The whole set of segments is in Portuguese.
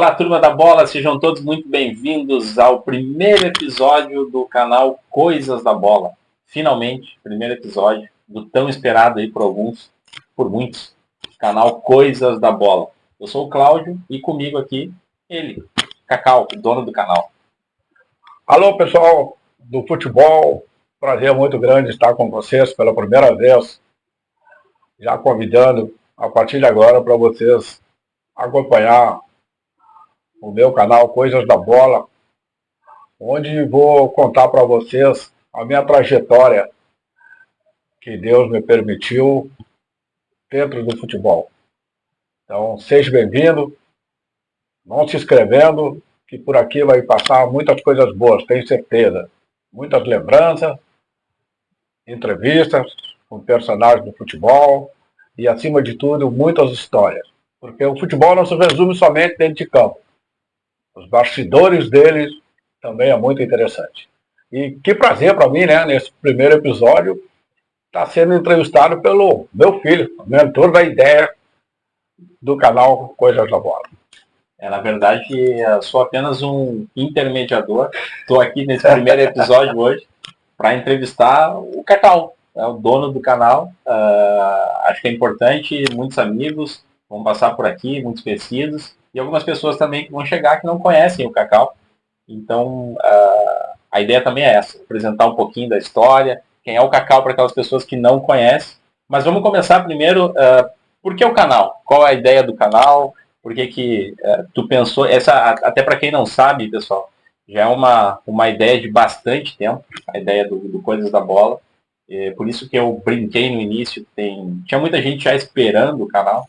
Fala, turma da bola, sejam todos muito bem-vindos ao primeiro episódio do canal Coisas da Bola. Finalmente, primeiro episódio do tão esperado aí por alguns, por muitos, canal Coisas da Bola. Eu sou o Cláudio e comigo aqui ele, Cacau, dono do canal. Alô, pessoal do futebol, prazer muito grande estar com vocês pela primeira vez, já convidando a partir de agora para vocês acompanhar o meu canal Coisas da Bola, onde vou contar para vocês a minha trajetória que Deus me permitiu dentro do futebol. Então, seja bem-vindo, vão se inscrevendo, que por aqui vai passar muitas coisas boas, tenho certeza. Muitas lembranças, entrevistas com personagens do futebol e, acima de tudo, muitas histórias. Porque o futebol não se resume somente dentro de campo. Os bastidores deles também é muito interessante. E que prazer para mim, né, nesse primeiro episódio, estar sendo entrevistado pelo meu filho, mentor da ideia do canal Coisas da Bola. Na verdade, eu sou apenas um intermediador. Estou aqui nesse primeiro episódio hoje para entrevistar o Cacau, o dono do canal. Acho que é importante, muitos amigos vão passar por aqui, muitos conhecidos, e algumas pessoas também que vão chegar que não conhecem o Cacau. Então, a ideia também é essa, apresentar um pouquinho da história, quem é o Cacau para aquelas pessoas que não conhecem. Mas vamos começar primeiro, por que o canal? Qual é a ideia do canal? Por que tu pensou, até para quem não sabe, pessoal, já é uma ideia de bastante tempo, a ideia do Coisas da Bola. Por isso que eu brinquei no início, tinha muita gente já esperando o canal.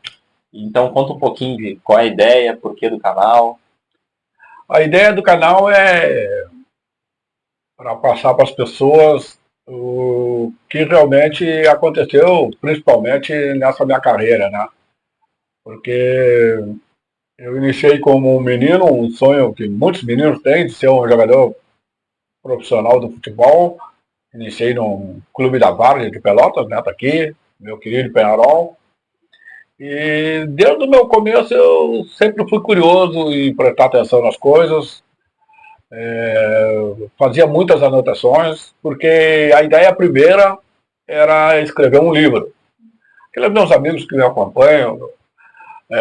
Então conta um pouquinho de qual é a ideia, por que do canal. A ideia do canal é para passar para as pessoas o que realmente aconteceu, principalmente nessa minha carreira, né? Porque eu iniciei como um menino, um sonho que muitos meninos têm de ser um jogador profissional do futebol. Iniciei num clube da Várzea de Pelotas, né, tá aqui, meu querido Penharol. E desde o meu começo eu sempre fui curioso em prestar atenção nas coisas. Fazia muitas anotações, porque a ideia primeira era escrever um livro. Aqueles meus amigos que me acompanham,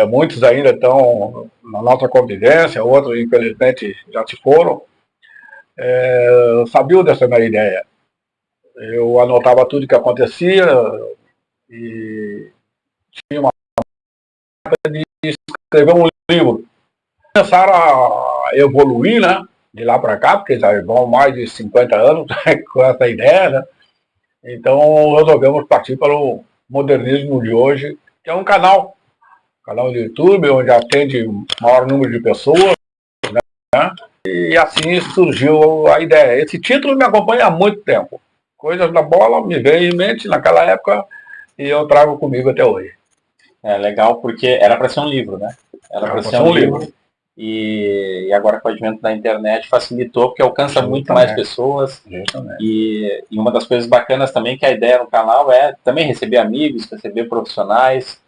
muitos ainda estão na nossa convivência, outros infelizmente já se foram, sabiam dessa minha ideia. Eu anotava tudo que acontecia e tinha uma meta de escrever um livro. Começaram a evoluir, né, de lá para cá, porque já vão mais de 50 anos com essa ideia, né? Então resolvemos partir para o modernismo de hoje, que é um canal do YouTube, onde atende o maior número de pessoas, né? E assim surgiu a ideia. Esse título me acompanha há muito tempo. Coisas da Bola me veio em mente naquela época e eu trago comigo até hoje. É legal porque era para ser um livro, né? Era para ser um livro. E agora com o advento da internet facilitou porque alcança muito mais pessoas. E uma das coisas bacanas também que a ideia no canal é também receber amigos, receber profissionais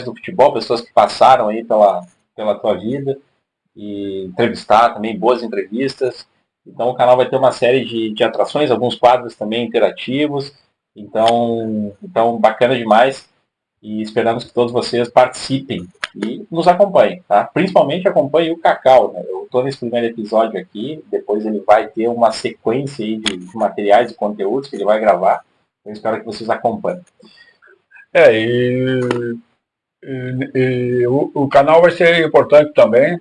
do futebol, pessoas que passaram aí pela tua vida, e entrevistar também, boas entrevistas. Então o canal vai ter uma série de atrações, alguns quadros também interativos. Então bacana demais. E esperamos que todos vocês participem e nos acompanhem, tá? Principalmente acompanhe o Cacau, né? Eu estou nesse primeiro episódio aqui, depois ele vai ter uma sequência aí de materiais e conteúdos que ele vai gravar. Eu espero que vocês acompanhem. O canal vai ser importante também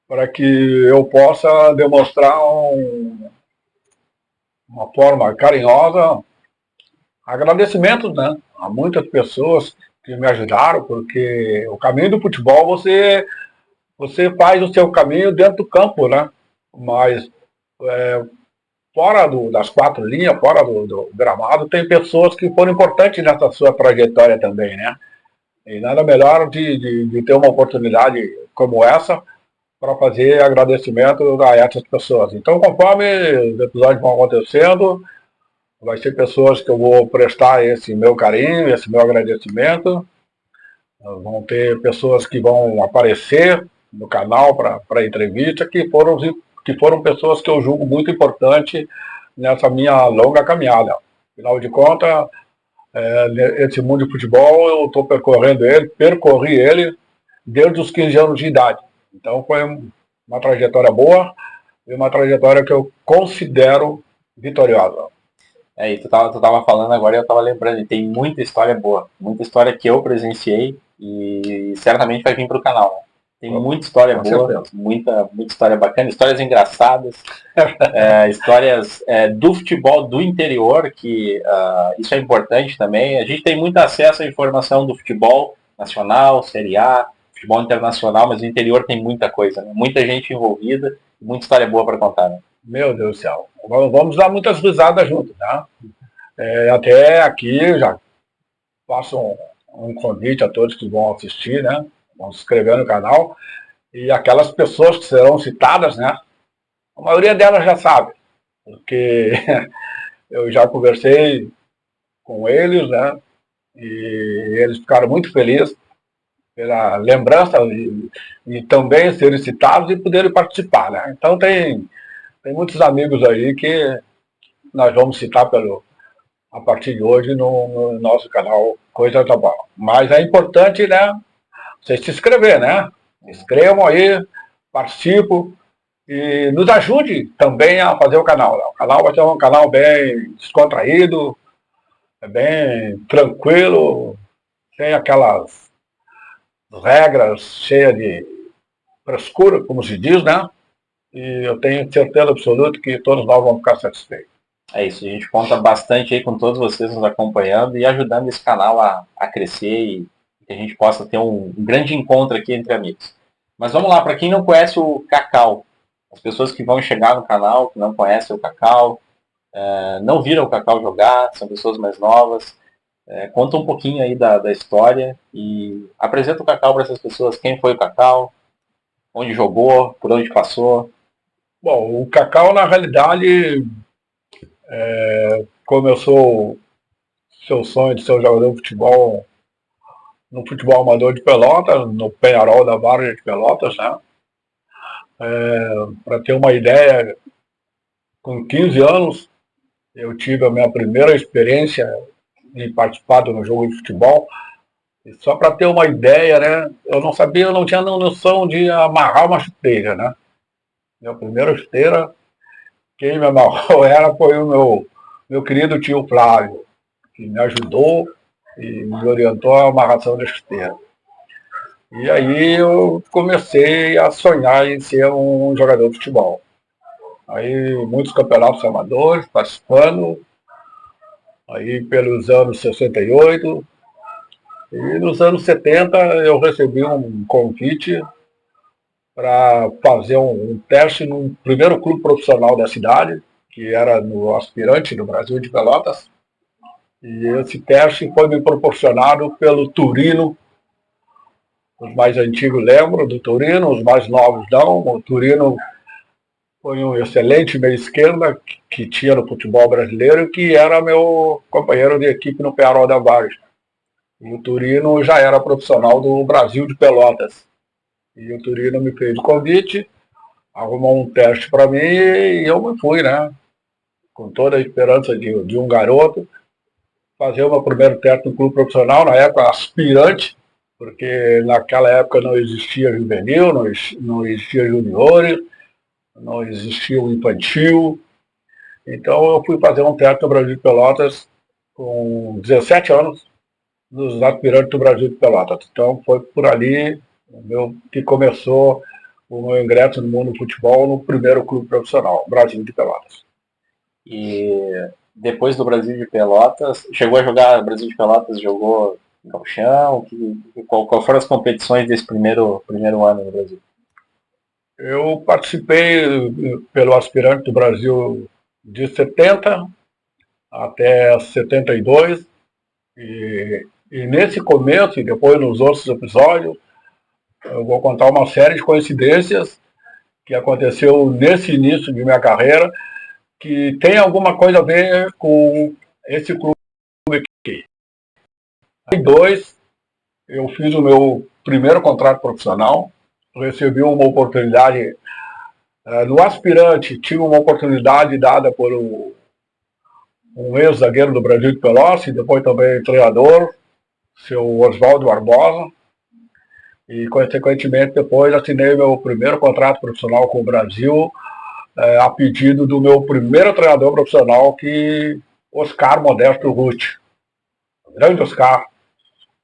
para que eu possa demonstrar uma forma carinhosa agradecimentos, né, a muitas pessoas que me ajudaram, porque o caminho do futebol você faz o seu caminho dentro do campo, né? Mas fora das quatro linhas, fora do gramado, tem pessoas que foram importantes nessa sua trajetória também, né? E nada melhor de ter uma oportunidade como essa para fazer agradecimento a essas pessoas. Então, conforme os episódios vão acontecendo, vai ser pessoas que eu vou prestar esse meu carinho, esse meu agradecimento. Vão ter pessoas que vão aparecer no canal para entrevista, que foram pessoas que eu julgo muito importante nessa minha longa caminhada. Afinal de contas, esse mundo de futebol eu estou percorri ele desde os 15 anos de idade. Então foi uma trajetória boa e uma trajetória que eu considero vitoriosa. E tu tava falando agora e eu tava lembrando, e tem muita história boa, muita história que eu presenciei e certamente vai vir pro canal. Né? Tem muita história boa, muita história bacana, histórias engraçadas, histórias do futebol do interior, que isso é importante também. A gente tem muito acesso à informação do futebol nacional, Série A, futebol internacional, mas o interior tem muita coisa, né? Muita gente envolvida, muita história boa para contar. Né? Meu Deus do céu. Vamos dar muitas risadas juntos, tá? Até aqui já faço um convite a todos que vão assistir, né? Vão se inscrever no canal. E aquelas pessoas que serão citadas, né? A maioria delas já sabe. Porque eu já conversei com eles, né? E eles ficaram muito felizes pela lembrança e também serem citados e poderem participar, né? Então tem muitos amigos aí que nós vamos citar a partir de hoje no nosso canal Coisa da Bola. Mas é importante, né, vocês se inscrever, né? Inscrevam aí, participem e nos ajude também a fazer o canal. O canal vai ser um canal bem descontraído, bem tranquilo, sem aquelas regras cheias de frescura, como se diz, né? E eu tenho certeza absoluta que todos nós vamos ficar satisfeitos. É isso, a gente conta bastante aí com todos vocês nos acompanhando e ajudando esse canal a crescer e que a gente possa ter um grande encontro aqui entre amigos. Mas vamos lá, para quem não conhece o Cacau, as pessoas que vão chegar no canal, que não conhecem o Cacau, não viram o Cacau jogar, são pessoas mais novas, conta um pouquinho aí da história e apresenta o Cacau para essas pessoas, quem foi o Cacau, onde jogou, por onde passou. Bom, o Cacau, na realidade, como eu sou seu sonho de ser um jogador de futebol, no futebol amador de Pelotas, no Penharol da Várzea de Pelotas, né? Para ter uma ideia, com 15 anos, eu tive a minha primeira experiência de participar de um jogo de futebol. E só para ter uma ideia, né? Eu não tinha noção de amarrar uma chuteira, né? Minha primeira chuteira, quem me amarrou foi o meu querido tio Flávio, que me ajudou e me orientou a amarração da chuteira. E aí eu comecei a sonhar em ser um jogador de futebol. Aí muitos campeonatos amadores, participando, aí pelos anos 68, e nos anos 70 eu recebi um convite para fazer um teste no primeiro clube profissional da cidade, que era no Aspirante do Brasil de Pelotas. E esse teste foi me proporcionado pelo Turino. Os mais antigos lembram do Turino, os mais novos não. O Turino foi um excelente meio-esquerda que tinha no futebol brasileiro e que era meu companheiro de equipe no Penharol da Várzea. E o Turino já era profissional do Brasil de Pelotas. E o Turino me fez o convite, arrumou um teste para mim e eu me fui, né? Com toda a esperança de um garoto, fazer o meu primeiro teste no clube profissional, na época aspirante, porque naquela época não existia juvenil, não existia juniores, não existia o infantil. Então eu fui fazer um teste no Brasil de Pelotas com 17 anos, nos aspirantes do Brasil de Pelotas. Então foi por ali que começou o meu ingresso no mundo do futebol no primeiro clube profissional, Brasil de Pelotas. E depois do Brasil de Pelotas, chegou a jogar Brasil de Pelotas, jogou no chão? Qual foram as competições desse primeiro ano no Brasil? Eu participei pelo aspirante do Brasil de 70 até 72 e nesse começo e depois nos outros episódios eu vou contar uma série de coincidências que aconteceu nesse início de minha carreira que tem alguma coisa a ver com esse clube aqui. Em 2002 eu fiz o meu primeiro contrato profissional recebi uma oportunidade no aspirante, tive uma oportunidade dada por um ex-zagueiro do Brasil de Pelotas, e depois também treinador, seu Oswaldo Barbosa, e consequentemente depois assinei meu primeiro contrato profissional com o Brasil, a pedido do meu primeiro treinador profissional, Oscar Modesto Ruth. O grande Oscar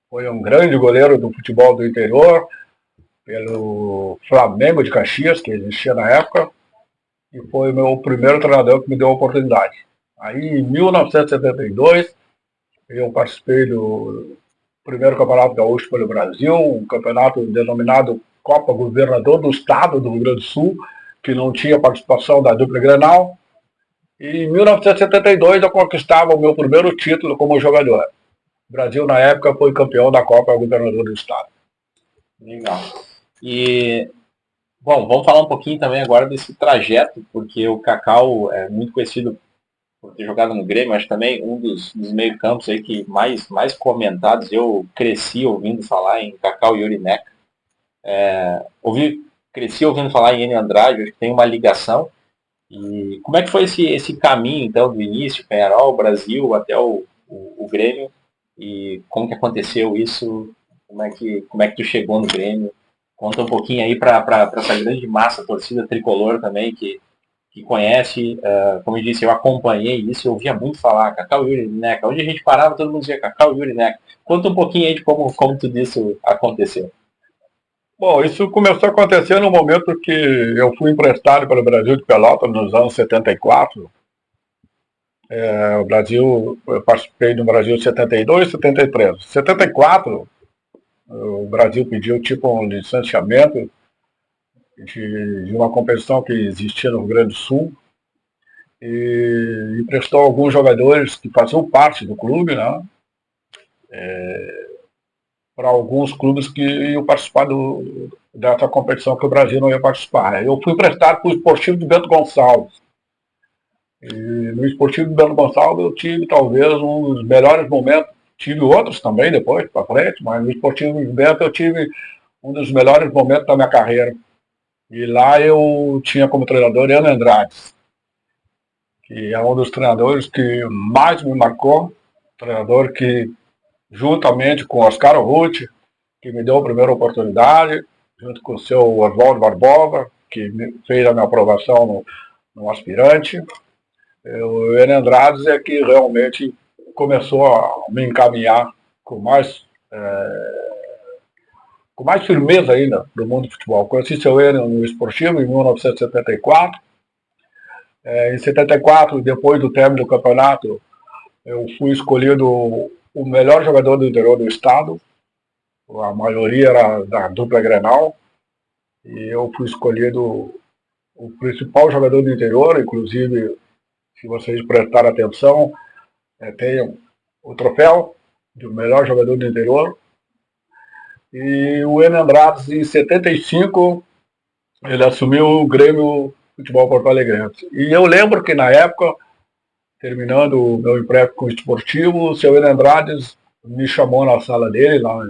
foi um grande goleiro do futebol do interior, pelo Flamengo de Caxias, que existia na época, e foi o meu primeiro treinador que me deu a oportunidade. Aí, em 1972, eu participei do primeiro Campeonato Gaúcho pelo Brasil, um campeonato denominado Copa Governador do Estado do Rio Grande do Sul, que não tinha participação da dupla Grenal. E em 1972 eu conquistava o meu primeiro título como jogador. O Brasil, na época, foi campeão da Copa Governador do Estado. Legal. E, bom, vamos falar um pouquinho também agora desse trajeto, porque o Cacau é muito conhecido por ter jogado no Grêmio, acho também um dos meio-campos aí que mais comentados. Eu cresci ouvindo falar em Cacau e Urineca. Cresci ouvindo falar em Enio Andrade, acho que tem uma ligação. E como é que foi esse caminho, então, do início, Penharol, Brasil, até o Grêmio? E como que aconteceu isso? Como é que tu chegou no Grêmio? Conta um pouquinho aí para essa grande massa, torcida tricolor também, que conhece. Como eu disse, eu acompanhei isso, eu ouvia muito falar, Cacau e Urineca. Onde a gente parava, todo mundo dizia Cacau e Urineca. Conta um pouquinho aí de como tudo isso aconteceu. Bom, isso começou a acontecer no momento que eu fui emprestado pelo Brasil de Pelotas, nos anos 74. O Brasil, eu participei do Brasil 72 e 73. 74, o Brasil pediu tipo um licenciamento de uma competição que existia no Rio Grande do Sul e emprestou alguns jogadores que faziam parte do clube, né? Para alguns clubes que iam participar dessa competição que o Brasil não ia participar. Eu fui emprestado para o Esportivo de Bento Gonçalves. E no Esportivo de Bento Gonçalves eu tive talvez um dos melhores momentos. Tive outros também depois, para frente, mas no Esportivo de Bento eu tive um dos melhores momentos da minha carreira. E lá eu tinha como treinador Enio Andrades, que é um dos treinadores que mais me marcou, treinador que, juntamente com Oscar Ruth, que me deu a primeira oportunidade, junto com o seu Oswaldo Barbosa, que fez a minha aprovação no aspirante. O Enio Andrades é que realmente começou a me encaminhar com mais firmeza ainda do mundo do futebol. Conheci seu Enio no Esportivo em 1974. Em 74, depois do término do campeonato, eu fui escolhido o melhor jogador do interior do estado. A maioria era da dupla Grenal. E eu fui escolhido o principal jogador do interior, inclusive, se vocês prestarem atenção, tem o troféu de melhor jogador do interior. E o Enio Andrades, em 75, ele assumiu o Grêmio Futebol Porto Alegrense. E eu lembro que na época, terminando o meu empréstimo com o Esportivo, o seu Enio Andrades me chamou na sala dele, lá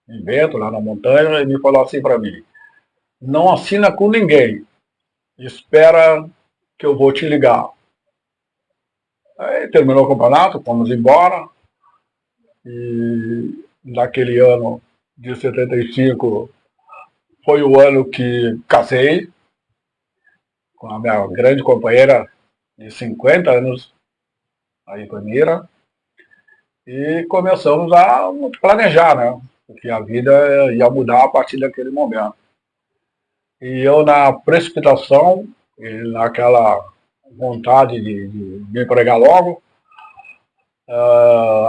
em Bento, lá na montanha, e me falou assim para mim: não assina com ninguém, espera que eu vou te ligar. Aí terminou o campeonato, fomos embora, e naquele ano de 75 foi o ano que casei com a minha grande companheira de 50 anos, a Ivanira, e começamos a planejar, né? Porque a vida ia mudar a partir daquele momento. E eu, na precipitação, e naquela vontade de me empregar logo,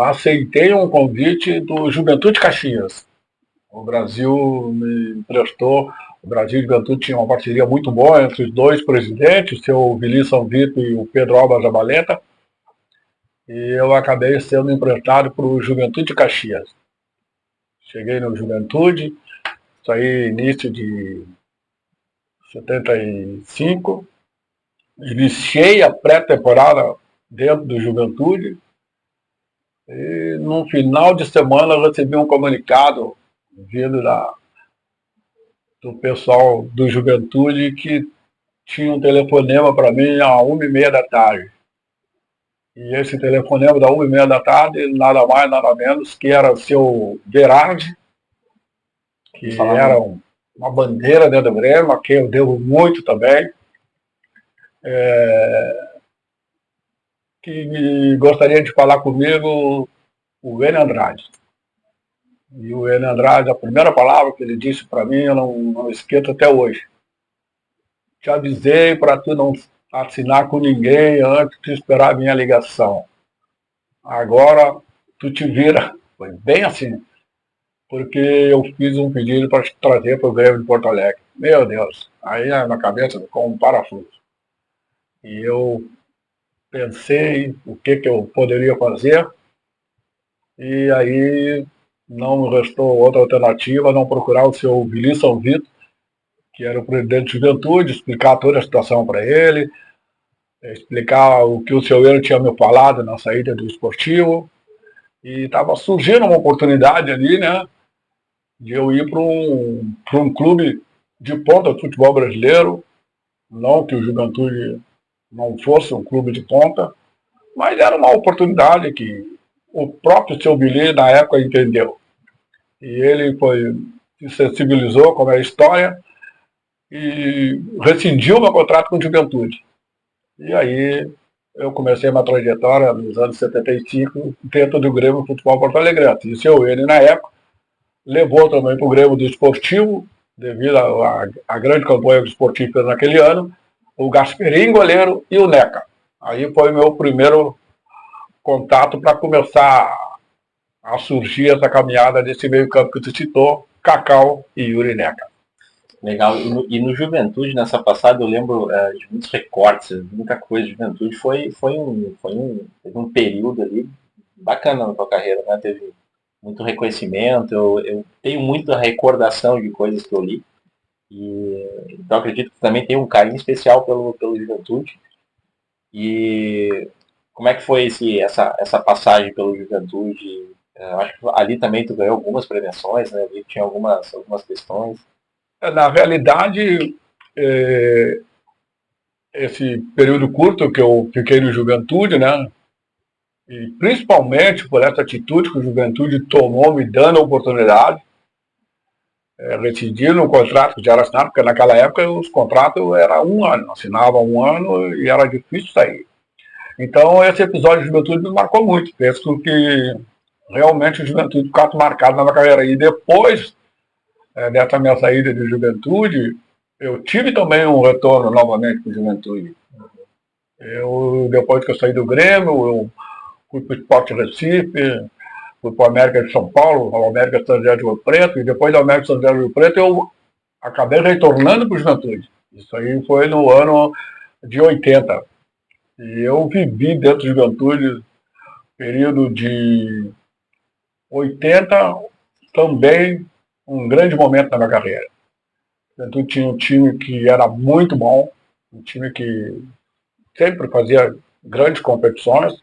aceitei um convite do Juventude Caxias. O Brasil me emprestou. O Brasil e o Juventude tinham uma parceria muito boa entre os dois presidentes, o seu Vili São Vito e o Pedro Alba Zabaleta. E eu acabei sendo emprestado para o Juventude Caxias. Cheguei no Juventude, saí início de 75, iniciei a pré-temporada dentro do Juventude e no final de semana eu recebi um comunicado vindo do pessoal do Juventude que tinha um telefonema para mim às 1h30 da tarde. E esse telefonema da 1h30 da tarde, nada mais, nada menos, que era o seu Berardi, que era uma bandeira dentro do Grêmio, a quem eu devo muito também, que gostaria de falar comigo, o Enio Andrade. E o Enio Andrade, a primeira palavra que ele disse para mim, eu não esqueço até hoje. Te avisei para tu não assinar com ninguém antes de esperar a minha ligação. Agora tu te vira. Foi bem assim. Porque eu fiz um pedido para te trazer para o Grêmio de Porto Alegre. Meu Deus. Aí na cabeça ficou um parafuso. E eu pensei o que eu poderia fazer. E aí não me restou outra alternativa, não procurar o seu Vili São Vito, que era o presidente de Juventude, explicar toda a situação para ele, explicar o que o seu Enio tinha me falado na saída do esportivo. E estava surgindo uma oportunidade ali, né, de eu ir para um clube de ponta do futebol brasileiro. Não que o Juventude não fosse um clube de ponta, mas era uma oportunidade que o próprio seu Billy na época entendeu. E ele se sensibilizou com a história e rescindiu meu contrato com o Juventude. E aí eu comecei uma trajetória nos anos 75 dentro do Grêmio Futebol Porto Alegre. E o seu Enio, na época, levou também para o Grêmio do Esportivo, devido à grande campanha do Esportivo naquele ano, o Gasperim, goleiro, e o Neca. Aí foi meu primeiro contato para começar a surgir essa caminhada desse meio campo que tu citou, Cacau e Yuri Neca. Legal. E no Juventude, nessa passada, eu lembro de muitos recortes, muita coisa. Juventude foi um período ali bacana na tua carreira, né? Teve muito reconhecimento, eu tenho muita recordação de coisas que eu li. E então acredito que também tem um carinho especial pelo Juventude. E como é que foi essa passagem pelo Juventude? Eu acho que ali também tu ganhou algumas premiações, né? Eu vi que tinha algumas questões. Na realidade, esse período curto que eu fiquei no Juventude, né? E principalmente por essa atitude que o Juventude tomou, me dando a oportunidade, rescindindo o contrato que já era assinado, porque naquela época os contratos eram 1 ano, assinava 1 ano e era difícil sair. Então esse episódio de Juventude me marcou muito, fez com que realmente o Juventude ficasse marcado na minha carreira. E depois dessa minha saída de Juventude, eu tive também um retorno novamente para o Juventude. Depois que eu saí do Grêmio, eu fui para o Sport Recife, fui para o América de São Paulo, para o América de São José do Rio Preto, e depois do América de São José do Rio Preto eu acabei retornando para o Juventude. Isso aí foi no ano de 80. E eu vivi dentro do Juventude, período de 80, também um grande momento na minha carreira. O Juventude tinha um time que era muito bom, um time que sempre fazia grandes competições.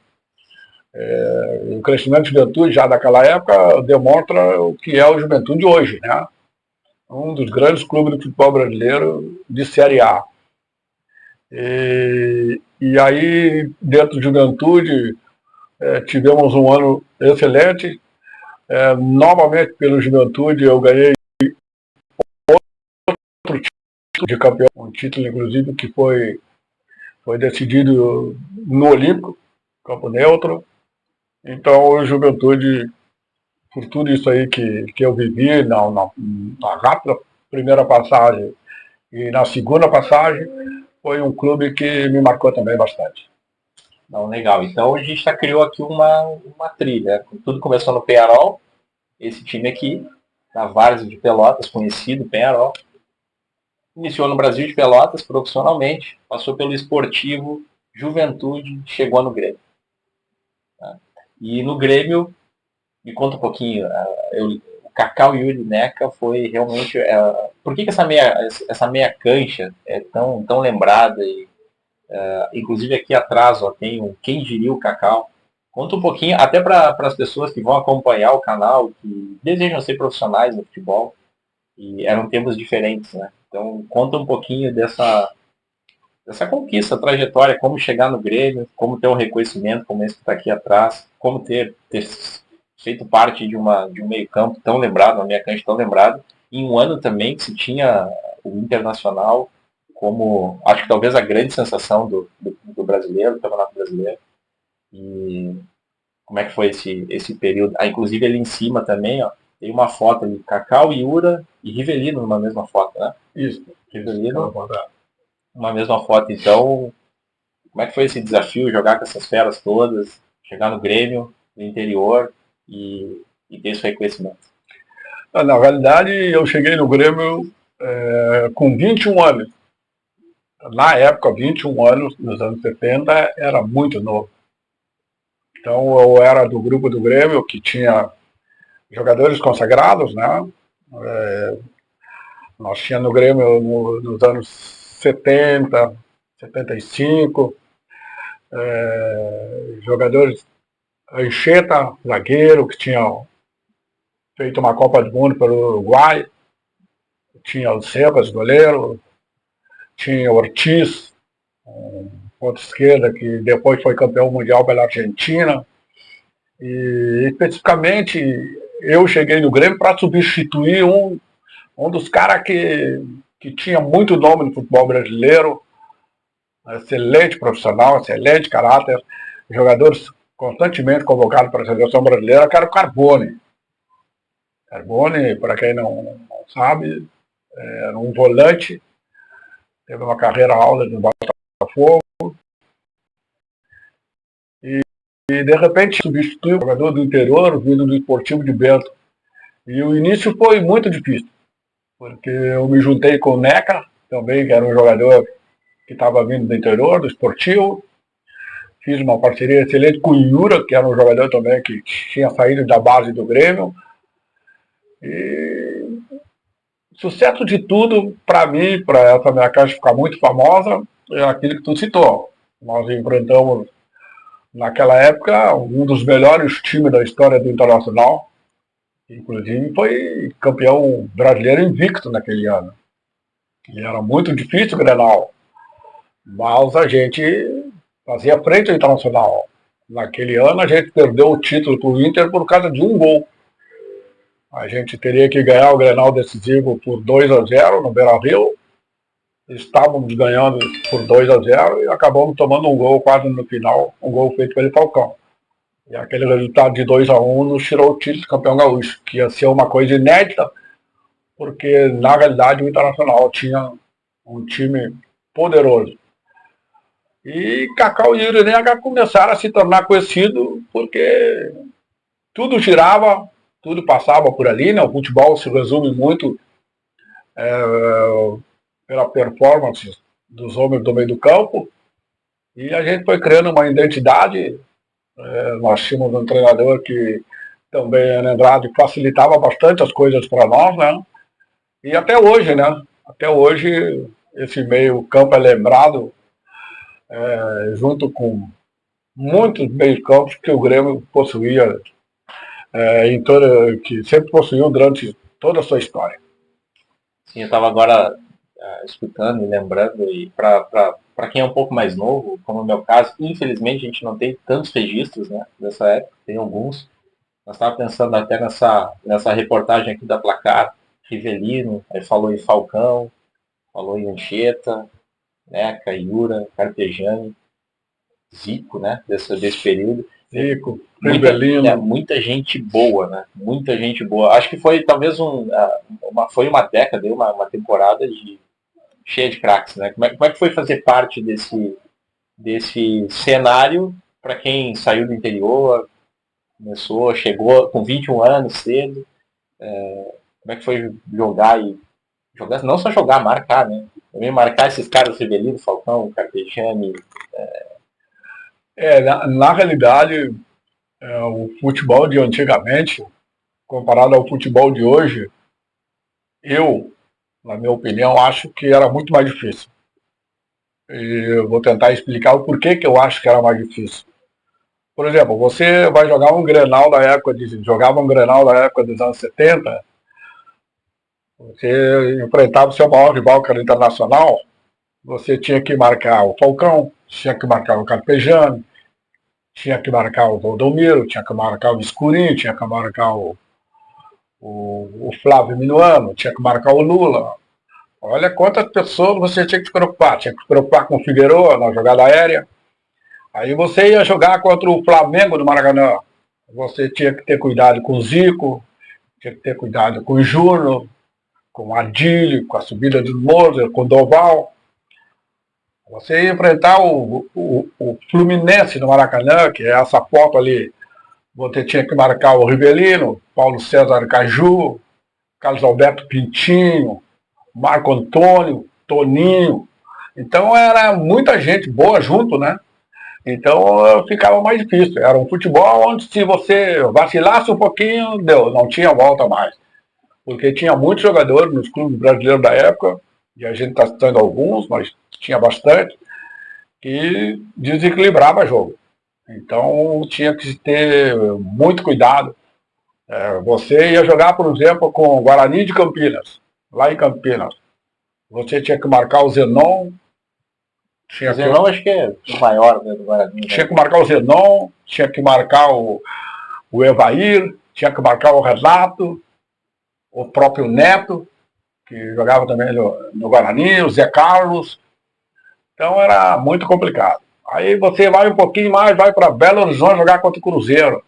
O crescimento do Juventude já daquela época demonstra o que é o Juventude hoje, né? Um dos grandes clubes do futebol brasileiro de Série A. E aí, dentro do Juventude, tivemos um ano excelente. Novamente, pelo Juventude, eu ganhei outro título de campeão, um título, inclusive, que foi decidido no Olímpico, campo neutro. Então, o Juventude, por tudo isso aí que eu vivi na rápida primeira passagem e na segunda passagem, foi um clube que me marcou também bastante. Não, legal. Então a gente já criou aqui uma trilha. Tudo começou no Penharol, esse time aqui, na Várzea de Pelotas, conhecido, Penharol. Iniciou no Brasil de Pelotas profissionalmente, passou pelo Esportivo, Juventude, chegou no Grêmio. E no Grêmio, me conta um pouquinho, o Cacau e o Yuri Neca foi realmente... por que essa meia cancha é tão lembrada? E, inclusive aqui atrás tem um Quem Diria o Cacau. Conta um pouquinho, até para as pessoas que vão acompanhar o canal, que desejam ser profissionais no futebol. E eram tempos diferentes, né? Então, conta um pouquinho dessa conquista, trajetória, como chegar no Grêmio, como ter um reconhecimento como esse que está aqui atrás, como ter feito parte de um meio-campo tão lembrado, uma meia-cancha tão lembrado, em um ano também que se tinha o Internacional como, acho que talvez a grande sensação do brasileiro, do Campeonato Brasileiro. E como é que foi esse período? Ah, inclusive ali em cima também, ó, tem uma foto ali, Cacau, Iura e Rivelino numa mesma foto, né? Isso. Rivelino, uma mesma foto. Então, como é que foi esse desafio, jogar com essas feras todas, chegar no Grêmio, no interior e ter esse reconhecimento? Na realidade, eu cheguei no Grêmio com 21 anos. Na época, 21 anos, nos anos 70, era muito novo. Então, eu era do grupo do Grêmio, que tinha jogadores consagrados, né? Nós tínhamos no Grêmio nos anos 70, 75, jogadores, Anchieta, zagueiro, que tinha feito uma Copa do Mundo pelo Uruguai, tinha o Sebas, goleiro, tinha o Ortiz, ponta esquerda, que depois foi campeão mundial pela Argentina. E especificamente eu cheguei no Grêmio para substituir um dos caras que tinha muito nome no futebol brasileiro, excelente profissional, excelente caráter, jogadores constantemente convocados para a seleção brasileira, que era o Carbone. Carbone, para quem não sabe, era um volante, teve uma carreira alta no Botafogo, e de repente substituiu o jogador do interior, vindo do Esportivo de Bento. E o início foi muito difícil, porque eu me juntei com o Neca, também, que era um jogador que estava vindo do interior, do Esportivo. Fiz uma parceria excelente com o Iura, que era um jogador também que tinha saído da base do Grêmio. E sucesso de tudo, para mim, para essa minha caixa ficar muito famosa, é aquilo que tu citou. Nós enfrentamos, naquela época, um dos melhores times da história do Internacional. Inclusive foi campeão brasileiro invicto naquele ano. E era muito difícil o Grenal. Mas a gente fazia frente ao Internacional. Naquele ano a gente perdeu o título para o Inter por causa de um gol. A gente teria que ganhar o Grenal decisivo por 2-0 no Beira-Rio. Estávamos ganhando por 2-0 e acabamos tomando um gol quase no final, um gol feito pelo Falcão. E aquele resultado de 2-1 nos tirou o título de campeão gaúcho, que ia ser uma coisa inédita, porque na realidade o Internacional tinha um time poderoso. E Cacau e Urineca começaram a se tornar conhecidos porque tudo girava, tudo passava por ali, né? O futebol se resume muito pela performance dos homens do meio do campo, e a gente foi criando uma identidade. Nós tínhamos um treinador que também era Andrade, facilitava bastante as coisas para nós, né? E até hoje, né? Até hoje esse meio campo é lembrado junto com muitos meios campos que o Grêmio possuía, que sempre possuiu durante toda a sua história. Sim, eu estava agora escutando e lembrando, e para quem é um pouco mais novo, como no meu caso, infelizmente a gente não tem tantos registros, né, dessa época, tem alguns. Nós estávamos pensando até nessa reportagem aqui da Placar, Rivelino, aí falou em Falcão, falou em Anchieta, Neca, Iura, Carpegiani, Zico, né, desse período. Zico, Rivelino. Muita gente boa, né? Muita gente boa. Acho que foi talvez foi uma década, uma temporada cheia de craques, né? Como é que foi fazer parte desse cenário para quem saiu do interior, chegou com 21 anos cedo? Como é que foi jogar, não só jogar, marcar, né? Também marcar esses caras, Rivelino, Falcão, Carpegiani. Na realidade, o futebol de antigamente, comparado ao futebol de hoje, na minha opinião, acho que era muito mais difícil. E eu vou tentar explicar o porquê que eu acho que era mais difícil. Por exemplo, você vai jogar um Grenal jogava um Grenal da época dos anos 70, Você enfrentava o seu maior rival, que era o Internacional, você tinha que marcar o Falcão, tinha que marcar o Carpegiani, tinha que marcar o Valdomiro, tinha que marcar o Escurinho, tinha que marcar o Flávio Minuano, tinha que marcar o Lula. Olha quantas pessoas você tinha que se preocupar. Tinha que se preocupar com o Figueiredo na jogada aérea. Aí você ia jogar contra o Flamengo do Maracanã. Você tinha que ter cuidado com o Zico, tinha que ter cuidado com o Júnior, com o Adílio, com a subida do Moser, com o Doval. Você ia enfrentar o Fluminense no Maracanã, que é essa foto ali. Você tinha que marcar o Rivelino, Paulo César Caju, Carlos Alberto Pintinho, Marco Antônio, Toninho. Então era muita gente boa junto, né? Então ficava mais difícil. Era um futebol onde se você vacilasse um pouquinho, deu, não tinha volta mais. Porque tinha muitos jogadores nos clubes brasileiros da época, e a gente está citando alguns, mas tinha bastante, que desequilibrava o jogo. Então tinha que ter muito cuidado. Você ia jogar, por exemplo, com o Guarani de Campinas, lá em Campinas. Você tinha que marcar o Zenon. O Zenon acho que é o maior, né, do Guarani. Tinha que marcar o Zenon, tinha que marcar o Evair, tinha que marcar o Renato, o próprio Neto, que jogava também no Guarani, o Zé Carlos. Então era muito complicado. Aí você vai um pouquinho mais, vai para Belo Horizonte jogar contra o Cruzeiro.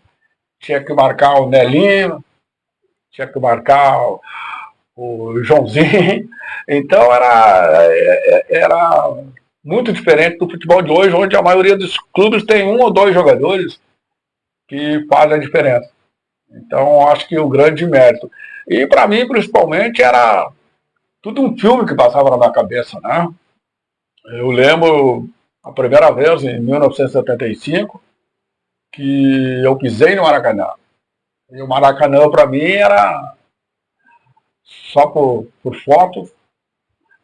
Tinha que marcar o Nelinho, tinha que marcar o Joãozinho. Então era muito diferente do futebol de hoje, onde a maioria dos clubes tem um ou dois jogadores que fazem a diferença. Então acho que o grande mérito. E para mim, principalmente, era tudo um filme que passava na minha cabeça, né? Eu lembro a primeira vez, em 1975, que eu pisei no Maracanã. E o Maracanã, para mim, era só por fotos.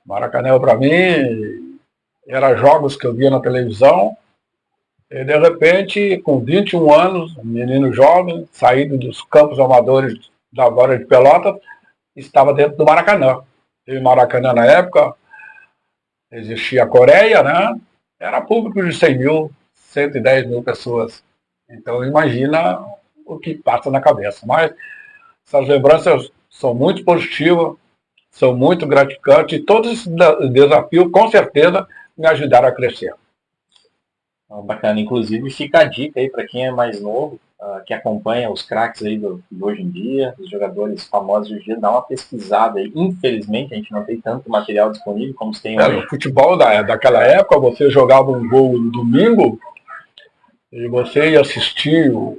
Maracanã, para mim, era jogos que eu via na televisão. E, de repente, com 21 anos, um menino jovem, saído dos campos amadores da Glória de Pelotas, estava dentro do Maracanã. E o Maracanã, na época, existia a Coreia, né? Era público de 100 mil, 110 mil pessoas. Então, imagina o que passa na cabeça. Mas essas lembranças são muito positivas, são muito gratificantes, e todos esses desafios, com certeza, me ajudaram a crescer. Bacana. Inclusive, fica a dica aí para quem é mais novo, que acompanha os craques aí de hoje em dia, os jogadores famosos de hoje em dia, dá uma pesquisada aí. Infelizmente, a gente não tem tanto material disponível como se tem hoje. No futebol daquela época, você jogava um gol no domingo e você ia assistir o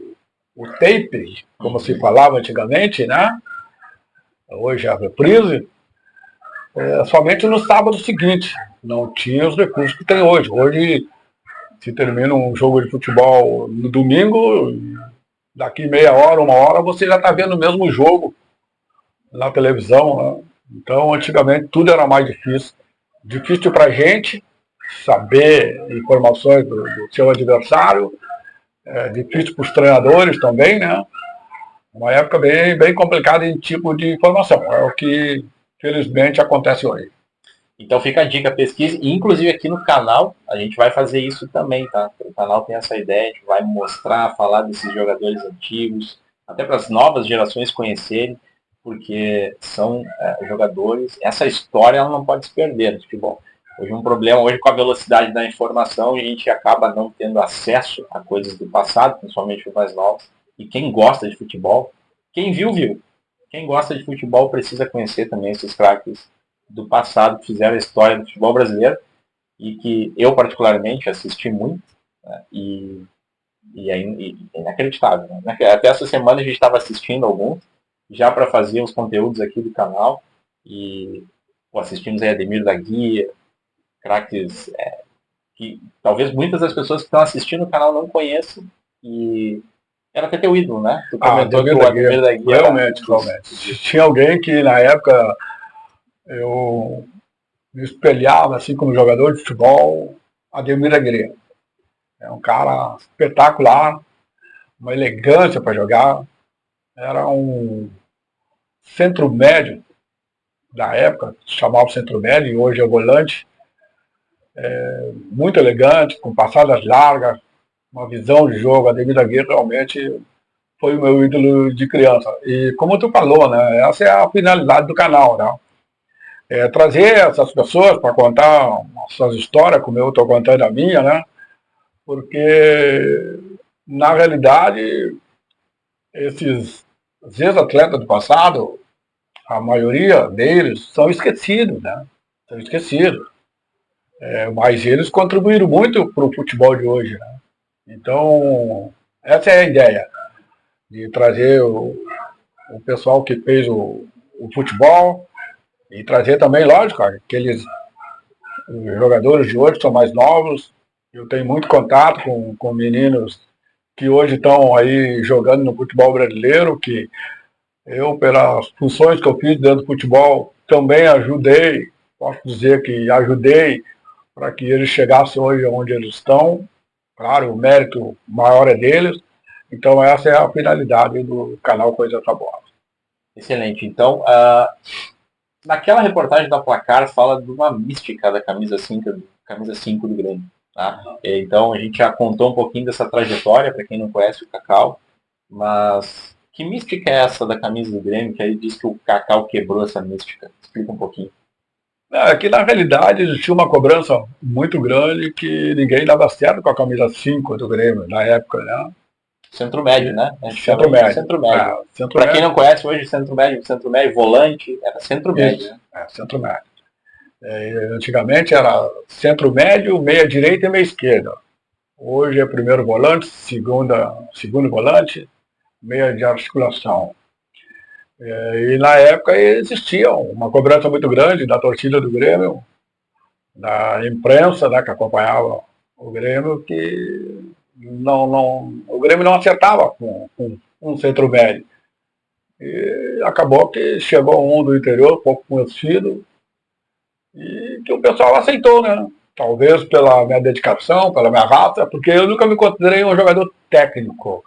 tape, como se falava antigamente, né? Hoje é a reprise, somente no sábado seguinte. Não tinha os recursos que tem hoje. Hoje, se termina um jogo de futebol no domingo, daqui meia hora, uma hora, você já está vendo o mesmo jogo na televisão, né? Então, antigamente, tudo era mais difícil. Difícil para a gente saber informações do seu adversário, difícil para os treinadores também, né? Uma época bem complicada em tipo de informação. É o que, felizmente, acontece hoje. Então fica a dica, pesquise, e inclusive aqui no canal a gente vai fazer isso também, tá? O canal tem essa ideia, a gente vai mostrar, falar desses jogadores antigos, até para as novas gerações conhecerem, porque são jogadores, essa história ela não pode se perder no futebol. Hoje um problema, hoje com a velocidade da informação, a gente acaba não tendo acesso a coisas do passado, principalmente os mais novos, e quem gosta de futebol, quem viu, viu. Quem gosta de futebol precisa conhecer também esses craques do passado que fizeram a história do futebol brasileiro e que eu particularmente assisti muito, né, e é inacreditável, né? Até essa semana a gente estava assistindo alguns já para fazer os conteúdos aqui do canal e assistimos aí Ademir da Guia, craques que talvez muitas das pessoas que estão assistindo o canal não conheçam, e era até teu ídolo, né? Tu comentou que o Ademir da Guia realmente. Tinha alguém que na época eu me espelhava assim como jogador de futebol, Ademir da Guia. É um cara espetacular, uma elegância para jogar, era um centro médio da época, chamava centro médio, e hoje é volante, muito elegante, com passadas largas, uma visão de jogo. Ademir da Guia realmente foi o meu ídolo de criança. E como tu falou, né, essa é a finalidade do canal, né? Trazer essas pessoas para contar suas histórias, como eu estou contando a minha, né? Porque, na realidade, esses ex-atletas do passado, a maioria deles são esquecidos, né? São esquecidos. Mas eles contribuíram muito para o futebol de hoje, né? Então, essa é a ideia, de trazer o pessoal que fez o futebol e trazer também, lógico, aqueles jogadores de hoje que são mais novos. Eu tenho muito contato com meninos que hoje estão aí jogando no futebol brasileiro, que eu, pelas funções que eu fiz dentro do futebol, também ajudei, posso dizer que ajudei para que eles chegassem hoje onde eles estão. Claro, o mérito maior é deles. Então essa é a finalidade do canal Coisa Tá Boa. Excelente. Então, naquela reportagem da Placar fala de uma mística da camisa 5 do Grêmio. Tá? Então a gente já contou um pouquinho dessa trajetória, para quem não conhece o Cacau, mas que mística é essa da camisa do Grêmio, que aí diz que o Cacau quebrou essa mística? Explica um pouquinho. Que na realidade existia uma cobrança muito grande que ninguém dava certo com a camisa 5 do Grêmio na época, né? Centro médio, né? Centro médio. Centro médio. Para quem não conhece hoje, centro médio, volante, era centro médio. Né? Centro médio. Antigamente era centro médio, meia direita e meia esquerda. Hoje é primeiro volante, segundo volante, meia de articulação. E na época existia uma cobrança muito grande da torcida do Grêmio, da imprensa, né, que acompanhava o Grêmio, que o Grêmio não acertava com um centro médio. E acabou que chegou um do interior, pouco conhecido, e que o pessoal aceitou, né? Talvez pela minha dedicação, pela minha raça, porque eu nunca me considerei um jogador técnico,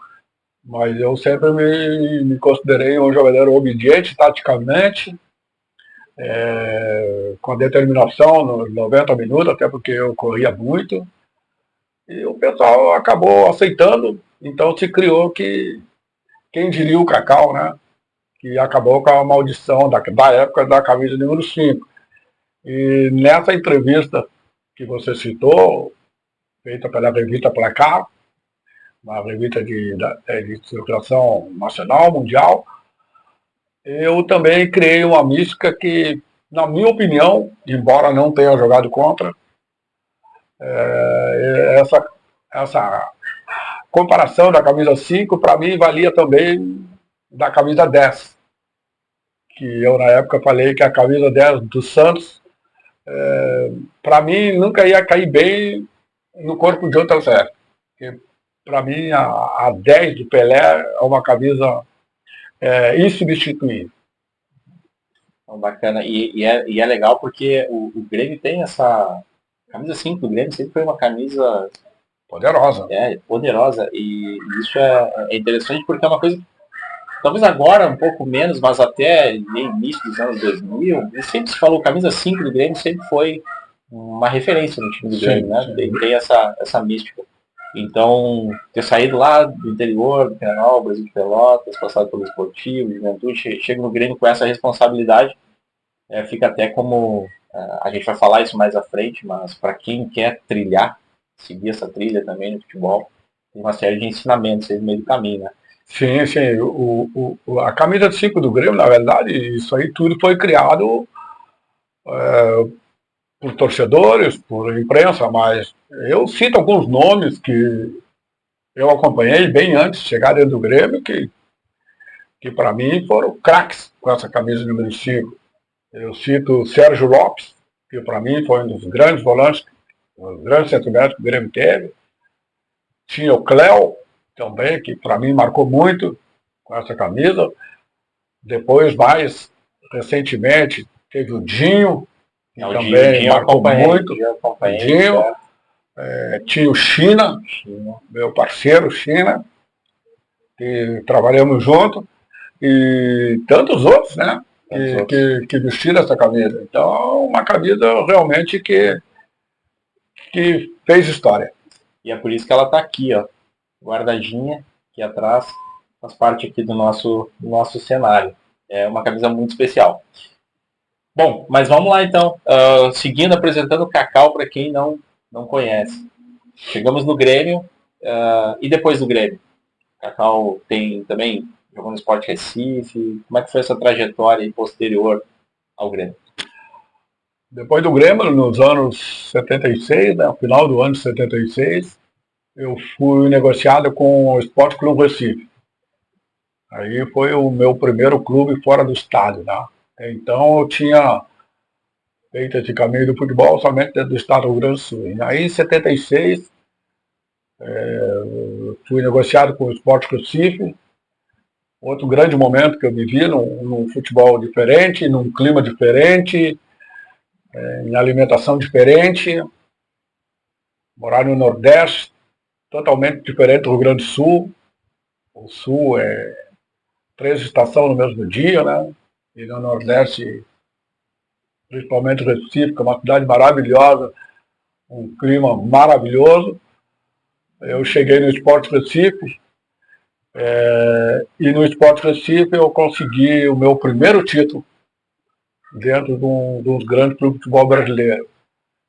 mas eu sempre me considerei um jogador obediente taticamente, com determinação nos 90 minutos, até porque eu corria muito, e o pessoal acabou aceitando. Então se criou quem diria o Cacau, né? Que acabou com a maldição da época da camisa número 5. E nessa entrevista que você citou, feita pela revista Placar, uma revista de circulação nacional, mundial, eu também criei uma mística que, na minha opinião, embora não tenha jogado contra, essa comparação da camisa 5, para mim, valia também da camisa 10. Que eu, na época, falei que a camisa 10 do Santos, para mim, nunca ia cair bem no corpo de outra série. Para mim, a 10 do Pelé é uma camisa insubstituível. Então, bacana. E é legal porque o Grêmio tem essa... camisa 5 do Grêmio sempre foi uma camisa... poderosa. Poderosa. E isso é interessante porque é uma coisa... Talvez agora um pouco menos, mas até início dos anos 2000, sempre se falou, camisa 5 do Grêmio sempre foi uma referência no time do Grêmio, né? Tem essa mística. Então, ter saído lá do interior, do Penal, Brasil de Pelotas, passado pelo Esportivo, Juventude, chega no Grêmio com essa responsabilidade, fica até como, a gente vai falar isso mais à frente, mas para quem quer trilhar, seguir essa trilha também no futebol, tem uma série de ensinamentos aí no meio do caminho, né? Sim, sim. A camisa de 5 do Grêmio, na verdade, isso aí tudo foi criado por torcedores, por imprensa, mas eu cito alguns nomes que eu acompanhei bem antes de chegar dentro do Grêmio, que para mim foram craques com essa camisa número 5. Eu cito o Sérgio Lopes, que para mim foi um dos grandes volantes, um dos grandes centromédios que o Grêmio teve. Tinha o Cléo, também, que para mim marcou muito com essa camisa. Depois, mais recentemente, teve o Dinho, que também marcou muito. O Dinho. Tinha o China, meu parceiro China, que trabalhamos junto, e tantos outros, né? que vestir essa camisa. Então, uma camisa realmente que fez história. E é por isso que ela está aqui, ó, guardadinha, aqui atrás, faz parte aqui do nosso cenário. É uma camisa muito especial. Bom, mas vamos lá então, seguindo apresentando o Cacau para quem não conhece. Chegamos no Grêmio, e depois do Grêmio? O Cacau tem também, jogou no Sport Recife, como é que foi essa trajetória posterior ao Grêmio? Depois do Grêmio, nos anos 76, né, no final do ano de 76, eu fui negociado com o Sport Clube Recife. Aí foi o meu primeiro clube fora do estádio, né? Então eu tinha feito esse caminho do futebol somente dentro do estado do Rio Grande do Sul. E aí em 76, fui negociado com o Sport Recife. Outro grande momento que eu vivi num futebol diferente, num clima diferente, em alimentação diferente, morar no Nordeste, totalmente diferente do Rio Grande do Sul. O Sul é 3 estações no mesmo dia, né? E no Nordeste, principalmente Recife, que é uma cidade maravilhosa, um clima maravilhoso. Eu cheguei no Sport Recife, e no Sport Recife eu consegui o meu primeiro título dentro de um grande clube de futebol brasileiro.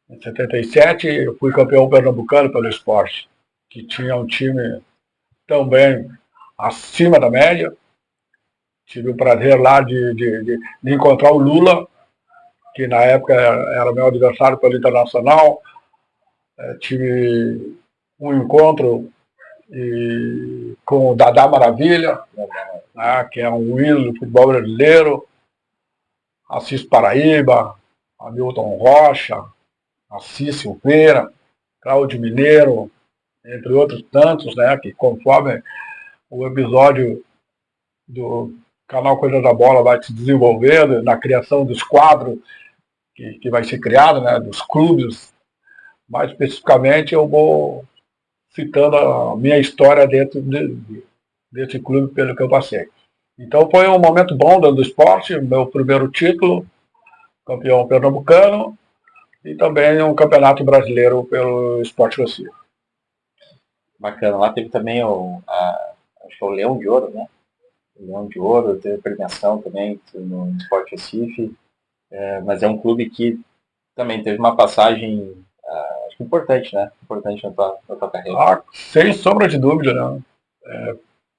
Em 77 eu fui campeão pernambucano pelo Sport, que tinha um time também acima da média. Tive o prazer lá de encontrar o Lula, que na época era meu adversário pelo Internacional. Tive um encontro com o Dadá Maravilha, né, que é um ídolo do futebol brasileiro. Assis Paraíba, Hamilton Rocha, Assis Silveira, Cláudio Mineiro, entre outros tantos, né, que conforme o episódio do canal Coisa da Bola vai se desenvolvendo, na criação dos quadros que vai ser criado, né, dos clubes, mais especificamente eu vou citando a minha história dentro desse clube pelo que eu passei. Então foi um momento bom dentro do esporte, meu primeiro título, campeão pernambucano, e também um campeonato brasileiro pelo Sport Recife. Bacana, lá teve também acho que é o Leão de Ouro, né? O Leão de Ouro, teve premiação também no Sport Recife, mas é um clube que também teve uma passagem, acho que importante, né? Importante na tua carreira. Sem sombra de dúvida, né?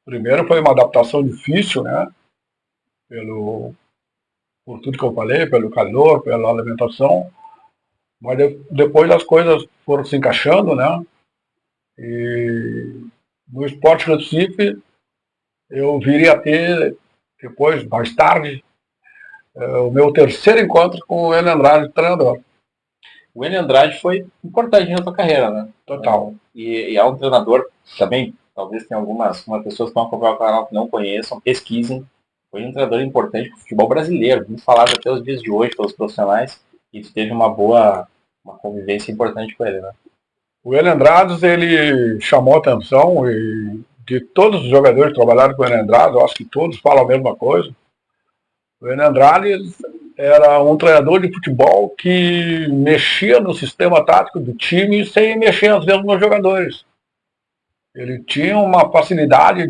Primeiro foi uma adaptação difícil, né? Por tudo que eu falei, pelo calor, pela alimentação, mas depois as coisas foram se encaixando, né? E no Sport Recife eu viria a ter, depois, mais tarde, o meu terceiro encontro com o Enio Andrade, treinador. O Enio Andrade foi importante na tua carreira, né? Total. E é um treinador também, talvez tenha algumas pessoas que vão acompanhar o canal que não conheçam, pesquisem. Foi um treinador importante para o futebol brasileiro, muito falado até os dias de hoje pelos profissionais, e tu teve uma convivência importante com ele, né? O Enio Andrade, ele chamou a atenção, e de todos os jogadores que trabalharam com o Enio Andrade, eu acho que todos falam a mesma coisa. O Enio Andrade era um treinador de futebol que mexia no sistema tático do time sem mexer às vezes nos jogadores. Ele tinha uma facilidade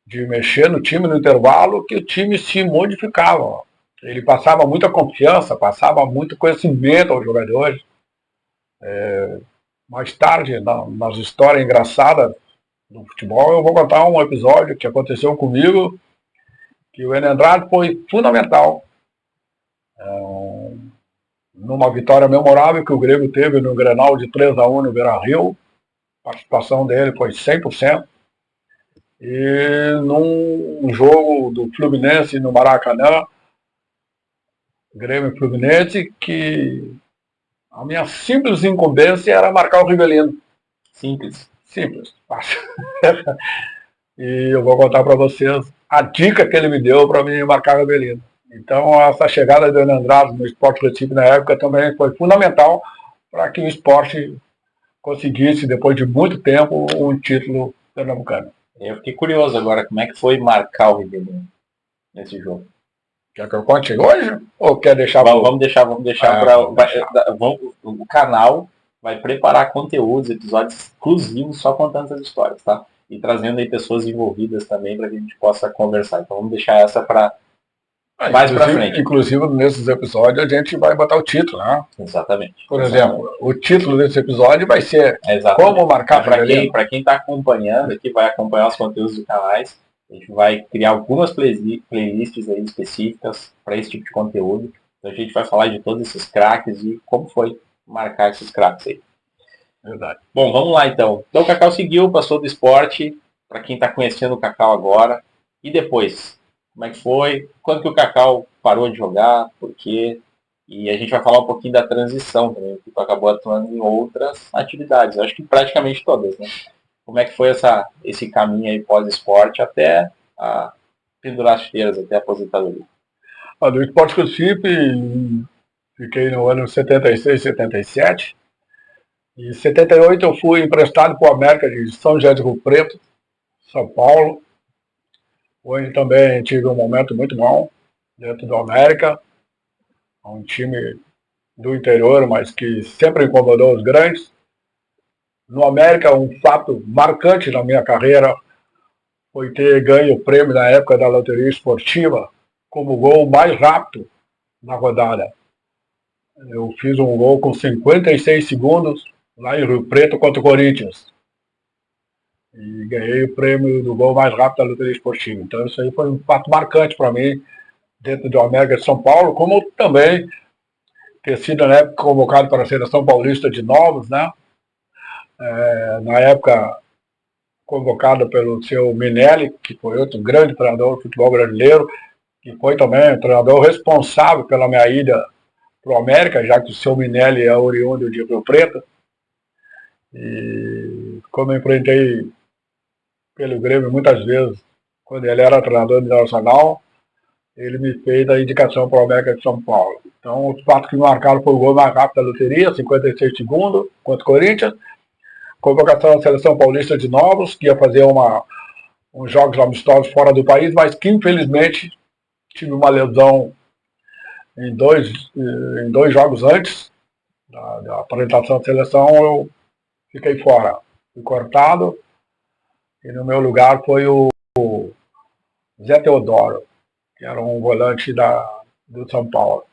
de mexer no time no intervalo que o time se modificava. Ele passava muita confiança, passava muito conhecimento aos jogadores. Mais tarde, nas histórias engraçadas do futebol, eu vou contar um episódio que aconteceu comigo, que o Enio Andrade foi fundamental numa vitória memorável que o Grêmio teve no Grenal de 3-1 no Beira-Rio. A participação dele foi 100%. E num jogo do Fluminense no Maracanã, Grêmio Fluminense, que a minha simples incumbência era marcar o Rivelino. Simples, fácil. E eu vou contar para vocês a dica que ele me deu para mim marcar o Rivelino. Então, essa chegada do Enio Andrade no Sport Recife na época também foi fundamental para que o esporte conseguisse, depois de muito tempo, um título pernambucano. Eu fiquei curioso agora, como é que foi marcar o Rivelino nesse jogo? Quer que eu conte hoje? Ou quer deixar... Vamos deixar o canal vai preparar conteúdos, episódios exclusivos só contando essas histórias, tá? E trazendo aí pessoas envolvidas também para que a gente possa conversar. Então vamos deixar essa para mais para frente. Inclusive, nesses episódios, a gente vai botar o título, né? Exatamente. Por exemplo, o título desse episódio vai ser Como Marcar Para quem está acompanhando aqui, vai acompanhar os conteúdos do canais, a gente vai criar algumas playlists aí específicas para esse tipo de conteúdo. Então a gente vai falar de todos esses craques e como foi marcar esses craques aí. Verdade. Bom, vamos lá então. Então o Cacau seguiu, passou do esporte, para quem está conhecendo o Cacau agora. E depois, como é que foi? Quando que o Cacau parou de jogar? Por quê? E a gente vai falar um pouquinho da transição também, que tu acabou atuando em outras atividades. Eu acho que praticamente todas, né? Como é que foi esse caminho aí pós-esporte até a pendurar as chuteiras, até a aposentadoria? Do Esporte Recife, fiquei no ano 76, 77. Em 78 eu fui emprestado para o América de São José do Rio Preto, São Paulo, onde também tive um momento muito bom dentro do América, um time do interior, mas que sempre incomodou os grandes. No América, um fato marcante na minha carreira foi ter ganho o prêmio na época da loteria esportiva como gol mais rápido na rodada. Eu fiz um gol com 56 segundos lá em Rio Preto contra o Corinthians. E ganhei o prêmio do gol mais rápido da loteria esportiva. Então isso aí foi um fato marcante para mim dentro do América de São Paulo, como também ter sido na época convocado para a Seleção Paulista de Novos, né? Na época convocado pelo seu Minelli, que foi outro grande treinador do futebol brasileiro, que foi também o treinador responsável pela minha ida para o América, já que o seu Minelli é oriundo de Rio Preto. E como eu enfrentei pelo Grêmio muitas vezes, quando ele era treinador do Internacional, ele me fez a indicação para o América de São Paulo. Então, os fatos que me marcaram foi o gol mais rápido da loteria, 56 segundos, contra o Corinthians, convocação da Seleção Paulista de Novos, que ia fazer uns jogos amistosos fora do país, mas que infelizmente tive uma lesão em dois jogos antes da apresentação da seleção, eu fiquei fora, fui cortado, e no meu lugar foi o Zé Teodoro, que era um volante do São Paulo.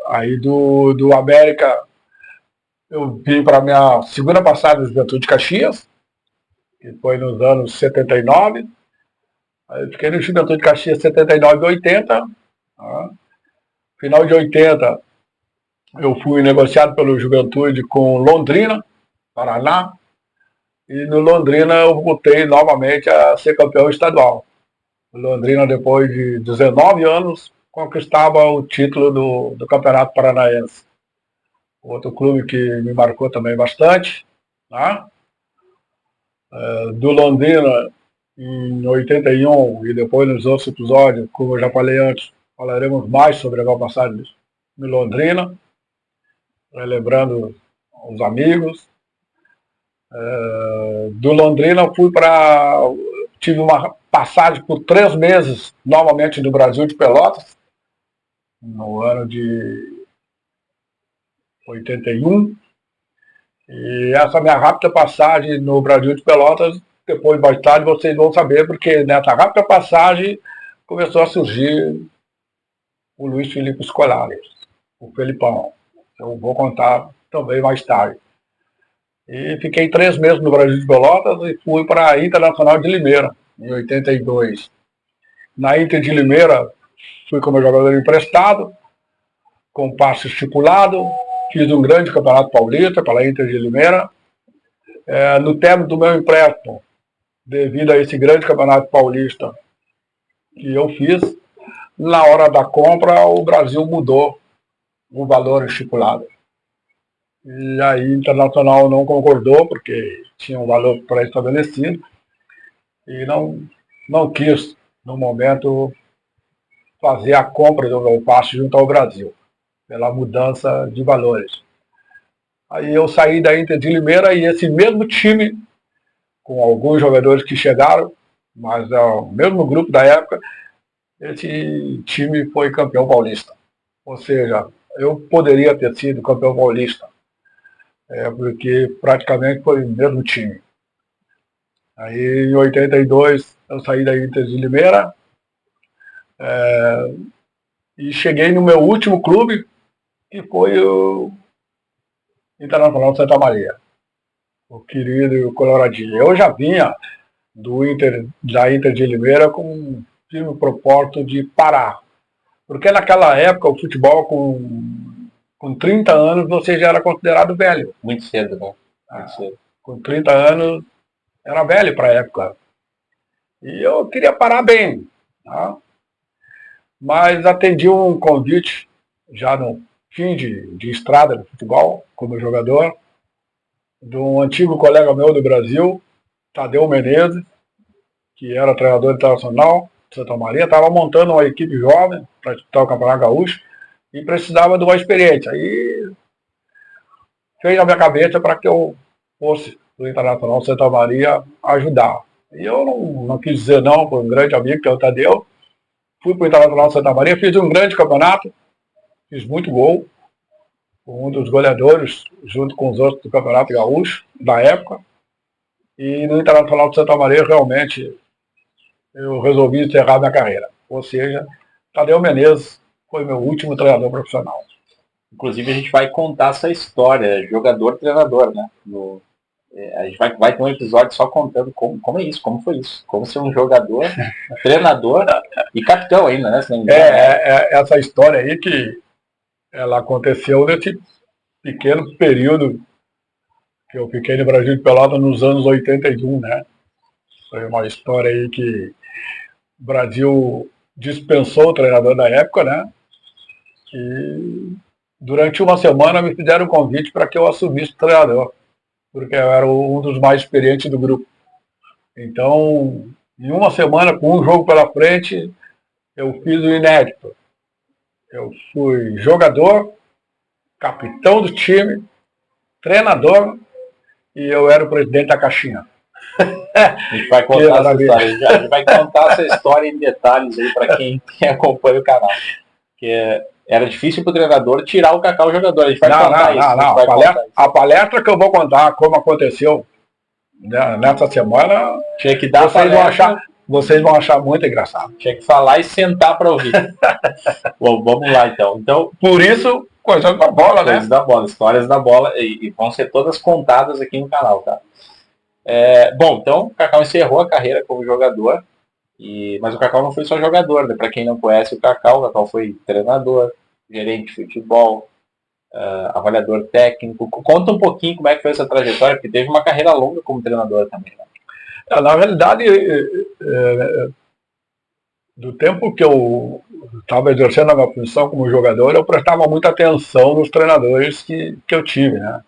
Aí do América, eu vim para a minha segunda passagem no Juventude de Caxias, que foi nos anos 79. Aí eu fiquei no Juventude de Caxias 79 e 80. Final de 80, eu fui negociado pelo Juventude com Londrina, Paraná. E no Londrina eu voltei novamente a ser campeão estadual. O Londrina, depois de 19 anos, conquistava o título do Campeonato Paranaense. Outro clube que me marcou também bastante. Tá? Do Londrina, em 81, e depois nos outros episódios, como eu já falei antes, falaremos mais sobre a minha passagem no Londrina, lembrando os amigos. Do Londrina tive uma passagem por 3 meses novamente no Brasil de Pelotas, no ano de 81. E essa minha rápida passagem no Brasil de Pelotas, depois mais tarde vocês vão saber, porque nessa rápida passagem começou a surgir o Luiz Felipe Scolari, o Felipão. Eu vou contar também mais tarde. E fiquei 3 meses no Brasil de Pelotas e fui para a Internacional de Limeira, em 82. Na Inter de Limeira, fui como jogador emprestado, com passe estipulado, fiz um grande campeonato paulista pela Inter de Limeira. No término do meu empréstimo, devido a esse grande campeonato paulista que eu fiz, na hora da compra o Brasil mudou o valor estipulado. E aí o Internacional não concordou, porque tinha um valor pré-estabelecido, e não quis, no momento, fazer a compra do meu passe junto ao Brasil, pela mudança de valores. Aí eu saí da Inter de Limeira e esse mesmo time, com alguns jogadores que chegaram, mas é o mesmo grupo da época, esse time foi campeão paulista. Ou seja, eu poderia ter sido campeão paulista, porque praticamente foi o mesmo time. Aí em 82 eu saí da Inter de Limeira e cheguei no meu último clube, que foi o Internacional de Santa Maria, o querido Coloradinho. Eu já vinha da Inter de Limeira com um firme propósito de parar. Porque naquela época o futebol com 30 anos você já era considerado velho. Muito cedo, né? Muito cedo. Com 30 anos era velho para a época. E eu queria parar bem. Tá? Mas atendi um convite já no fim de estrada do futebol, como jogador, de um antigo colega meu do Brasil, Tadeu Menezes, que era treinador internacional de Santa Maria, estava montando uma equipe jovem para disputar o Campeonato Gaúcho e precisava de uma experiência. Aí fez na minha cabeça para que eu fosse do Internacional de Santa Maria ajudar. E eu não quis dizer não para um grande amigo, que é o Tadeu. Fui para o Internacional de Santa Maria, fiz um grande campeonato, fiz muito gol, um dos goleadores, junto com os outros do Campeonato Gaúcho, da época. E no Internacional de Santa Maria, realmente, eu resolvi encerrar minha carreira. Ou seja, Tadeu Menezes foi meu último treinador profissional. Inclusive, a gente vai contar essa história, jogador-treinador, né? A gente vai ter um episódio só contando como é isso, como foi isso. Como ser um jogador, treinador e capitão ainda, né? Essa história aí que ela aconteceu nesse pequeno período que eu fiquei no Brasil de Pelotas nos anos 81, né? Foi uma história aí que o Brasil dispensou o treinador da época, né? E durante uma semana me fizeram um convite para que eu assumisse o treinador, porque eu era um dos mais experientes do grupo. Então, em uma semana, com um jogo pela frente, eu fiz o inédito. Eu fui jogador, capitão do time, treinador, e eu era o presidente da caixinha. A gente vai contar essa história. A gente vai contar essa história em detalhes aí para quem acompanha o canal. Porque era difícil para o treinador tirar o Cacau jogador. A gente vai contar isso. A palestra que eu vou contar como aconteceu nessa semana, tinha que dar vocês vão achar muito engraçado. Tinha que falar e sentar para ouvir. Bom, vamos lá então. Por isso, coisas da bola, né? Coisas da bola, histórias da bola, e vão ser todas contadas aqui no canal, tá? Bom, então o Cacau encerrou a carreira como jogador, mas o Cacau não foi só jogador, né? Para quem não conhece o Cacau foi treinador, gerente de futebol, avaliador técnico. Conta um pouquinho como é que foi essa trajetória, porque teve uma carreira longa como treinador também, né? Na realidade, do tempo que eu estava exercendo a minha função como jogador, eu prestava muita atenção nos treinadores que eu tive, né?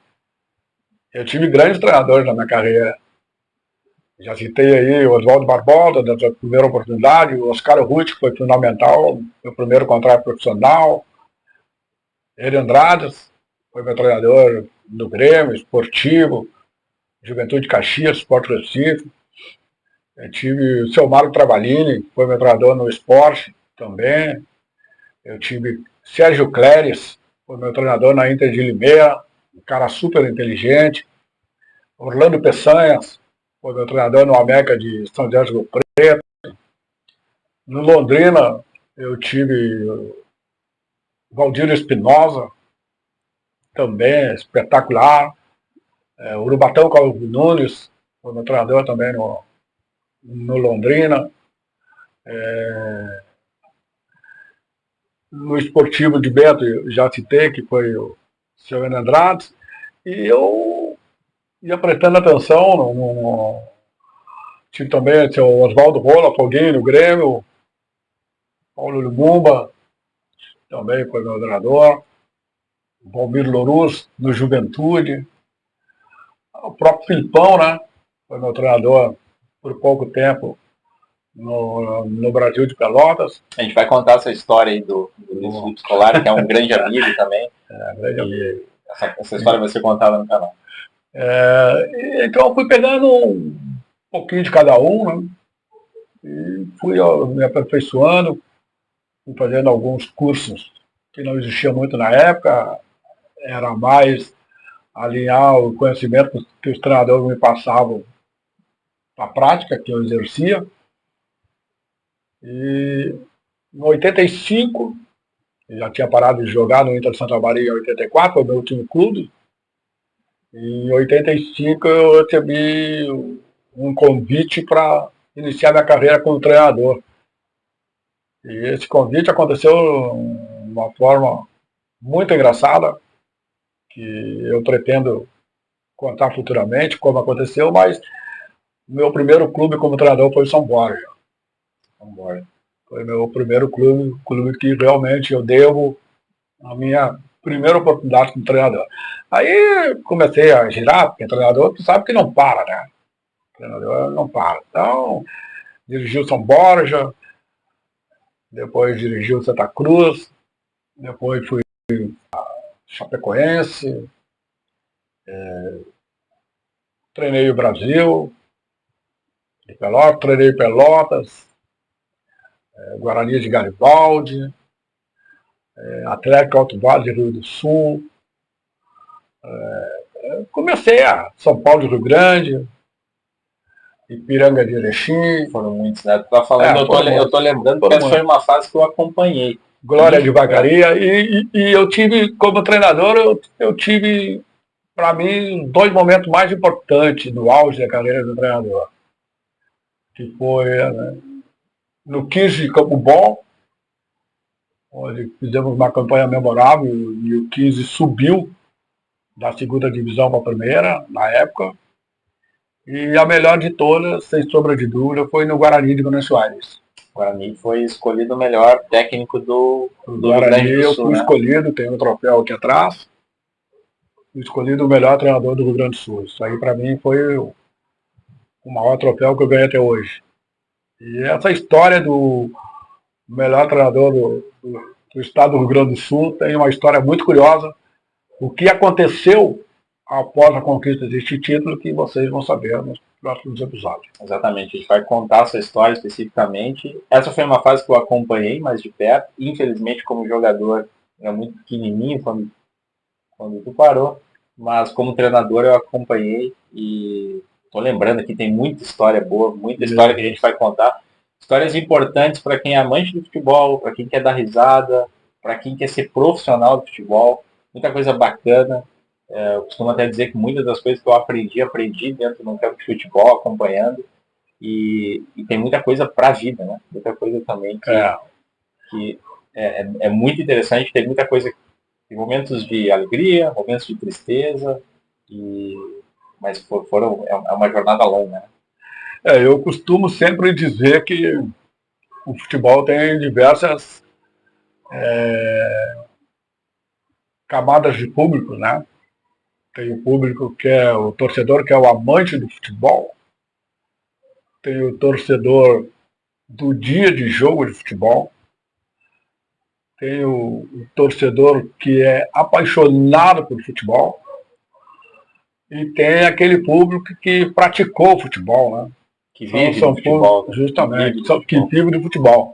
Eu tive grandes treinadores na minha carreira. Já citei aí o Oswaldo Barbosa, da primeira oportunidade, o Oscar Ruth, que foi fundamental, meu primeiro contrato profissional, Ele Andrades, foi meu treinador do Grêmio, esportivo, Juventude Caxias, Sport Recife. Eu tive o seu Mário Travalini, que foi meu treinador no esporte também. Eu tive Sérgio Cléris, foi meu treinador na Inter de Limeira, um cara super inteligente. Orlando Peçanhas, foi meu treinador no América de São José do Rio Preto. No Londrina, eu tive Valdir Espinosa, também espetacular. Urubatão Carlos Nunes, foi meu treinador também no Londrina. No Esportivo de Bento, eu já citei, que foi o seu Andrade. E eu ia prestando atenção tive também o seu Oswaldo Rola, Foguinho no Grêmio, Paulo Lumumba, também foi meu treinador, Valmir Louruz, no Juventude, o próprio Filipão, né, foi meu treinador por pouco tempo no Brasil de Pelotas. A gente vai contar essa história aí do Luiz Felipe Scolari, que é um grande amigo também. Grande amigo. Essa história vai ser contada no canal. Então eu fui pegando um pouquinho de cada um, né? E fui me aperfeiçoando. fui fazendo alguns cursos que não existiam muito na época, era mais alinhar o conhecimento que os treinadores me passavam para a prática que eu exercia. E em 85, eu já tinha parado de jogar no Inter de Santa Maria em 84, foi o meu último clube. E em 85 eu recebi um convite para iniciar minha carreira como treinador. E esse convite aconteceu de uma forma muito engraçada, que eu pretendo contar futuramente como aconteceu, mas meu primeiro clube como treinador foi o São Borja. São Borja. Foi meu primeiro clube que realmente eu devo a minha primeira oportunidade como treinador. Aí comecei a girar, porque treinador tu sabe que não para, né? Treinador não para. Então, dirigiu São Borja, depois dirigiu Santa Cruz, depois fui Chapecoense, treinei o Brasil, treinei Pelotas, Guarani de Garibaldi, Atlético Alto Vale de Rio do Sul. Comecei a São Paulo de Rio Grande, Ipiranga de Erechim. Foram muitos, né? Tu tá falando, eu tô lembrando que essa foi uma fase que eu acompanhei. Glória de Vacaria. E eu tive, como treinador, eu tive, para mim, 2 momentos mais importantes no auge da carreira do treinador. Que foi no 15 de Campo Bom, onde fizemos uma campanha memorável e o 15 subiu da segunda divisão para a primeira, na época. E a melhor de todas, sem sombra de dúvida, foi no Guarani de Buenos Aires. O Guarani foi escolhido o melhor técnico do Guarani. Rio Grande do Sul, eu fui escolhido, tem um troféu aqui atrás, fui escolhido o melhor treinador do Rio Grande do Sul. Isso aí para mim foi o maior troféu que eu ganhei até hoje. E essa história do melhor treinador do estado do Rio Grande do Sul tem uma história muito curiosa. O que aconteceu após a conquista deste título que vocês vão saber nos próximos episódios. Exatamente, a gente vai contar essa história especificamente. Essa foi uma fase que eu acompanhei mais de perto. Infelizmente, como jogador, era muito pequenininho quando tu parou. Mas como treinador eu acompanhei e tô lembrando aqui, tem muita história boa, muita história que a gente vai contar. Histórias importantes para quem é amante do futebol, para quem quer dar risada, para quem quer ser profissional do futebol. Muita coisa bacana. Eu costumo até dizer que muitas das coisas que eu aprendi dentro do campo de futebol, acompanhando. E tem muita coisa para a vida, né? Muita coisa também que é muito interessante. Tem muita coisa, tem momentos de alegria, momentos de tristeza, mas é uma jornada longa, né? Eu costumo sempre dizer que o futebol tem diversas camadas de público, né? Tem o público que é o torcedor, que é o amante do futebol. Tem o torcedor do dia de jogo de futebol. Tem o torcedor que é apaixonado por futebol. E tem aquele público que praticou o futebol, né? Que vive do futebol. Justamente, que vive do futebol.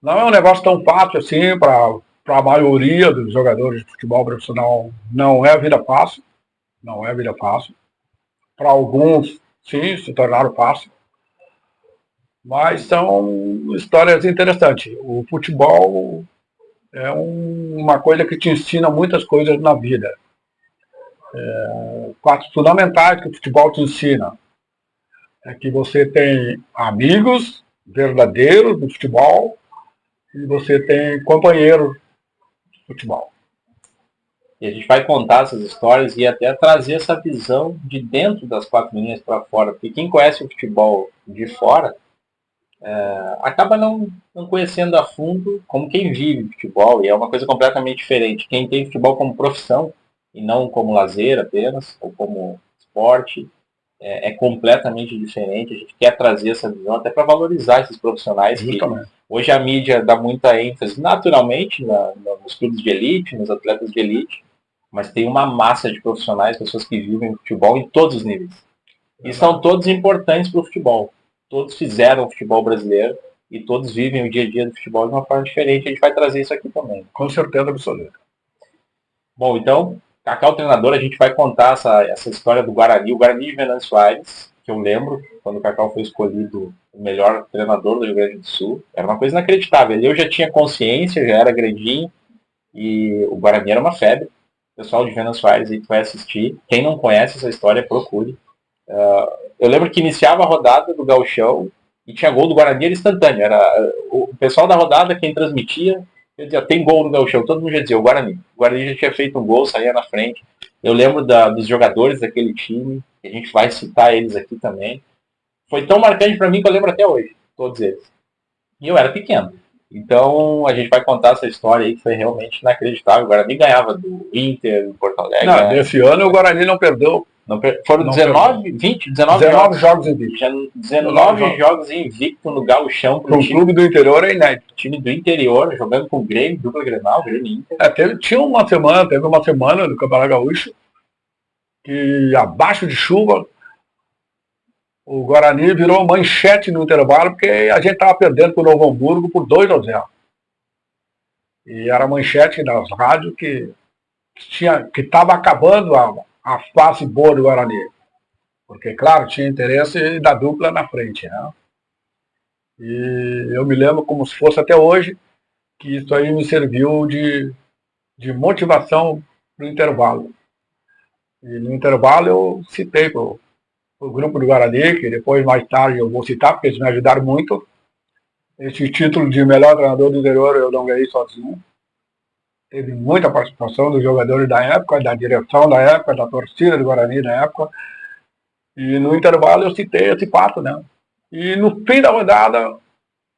Não é um negócio tão fácil assim para a maioria dos jogadores de futebol profissional. Não é vida fácil. Não é vida fácil. Para alguns, sim, se tornaram fácil. Mas são histórias interessantes. O futebol é uma coisa que te ensina muitas coisas na vida. Fatos fundamentais que o futebol te ensina é que você tem amigos verdadeiros do futebol e você tem companheiros de futebol. E a gente vai contar essas histórias e até trazer essa visão de dentro das 4 linhas para fora. Porque quem conhece o futebol de fora acaba não conhecendo a fundo como quem vive futebol. E é uma coisa completamente diferente. Quem tem futebol como profissão e não como lazer apenas, ou como esporte, é completamente diferente. A gente quer trazer essa visão até para valorizar esses profissionais. Que hoje a mídia dá muita ênfase naturalmente nos clubes de elite, nos atletas de elite, mas tem uma massa de profissionais, pessoas que vivem futebol em todos os níveis. E são todos importantes para o futebol. Todos fizeram o futebol brasileiro e todos vivem o dia a dia do futebol de uma forma diferente. A gente vai trazer isso aqui também. Com certeza absoluta. Bom, então, Cacau treinador, a gente vai contar essa história do Guarani, o Guarani de Venâncio Soares, que eu lembro, quando o Cacau foi escolhido o melhor treinador do Rio Grande do Sul. Era uma coisa inacreditável. Eu já tinha consciência, já era grandinho, e o Guarani era uma febre. O pessoal de Venâncio Soares aí que vai assistir. Quem não conhece essa história, procure. Eu lembro que iniciava a rodada do Gauchão e tinha gol do Guarani, era instantâneo. Era o pessoal da rodada, quem transmitia, eu dizia, tem gol no Gauchão. Todo mundo já dizia, o Guarani. O Guarani já tinha feito um gol, saía na frente. Eu lembro dos jogadores daquele time, que a gente vai citar eles aqui também. Foi tão marcante para mim que eu lembro até hoje, todos eles. E eu era pequeno. Então a gente vai contar essa história aí que foi realmente inacreditável. O Guarani ganhava do Inter, do Porto Alegre. Não, nesse ano o Guarani não perdeu. Foram 19, 20, 19 jogos invictos. 19 jogos invicto no Gauchão. Para um clube do interior é inédito. Time do interior, jogando com o Grêmio, dupla Grenal, Grêmio Inter. Teve uma semana do Campeonato Gaúcho que abaixo de chuva o Guarani virou manchete no intervalo porque a gente estava perdendo para o Novo Hamburgo por 2-0. E era manchete das rádios que estava acabando a fase boa do Guarani. Porque, claro, tinha interesse da dupla na frente, né? E eu me lembro como se fosse até hoje que isso aí me serviu de motivação no intervalo. E no intervalo eu citei para o grupo do Guarani, que depois, mais tarde, eu vou citar, porque eles me ajudaram muito. Esse título de melhor treinador do interior eu não ganhei sozinho. Teve muita participação dos jogadores da época, da direção da época, da torcida do Guarani da época. E no intervalo eu citei esse fato, né? E no fim da rodada,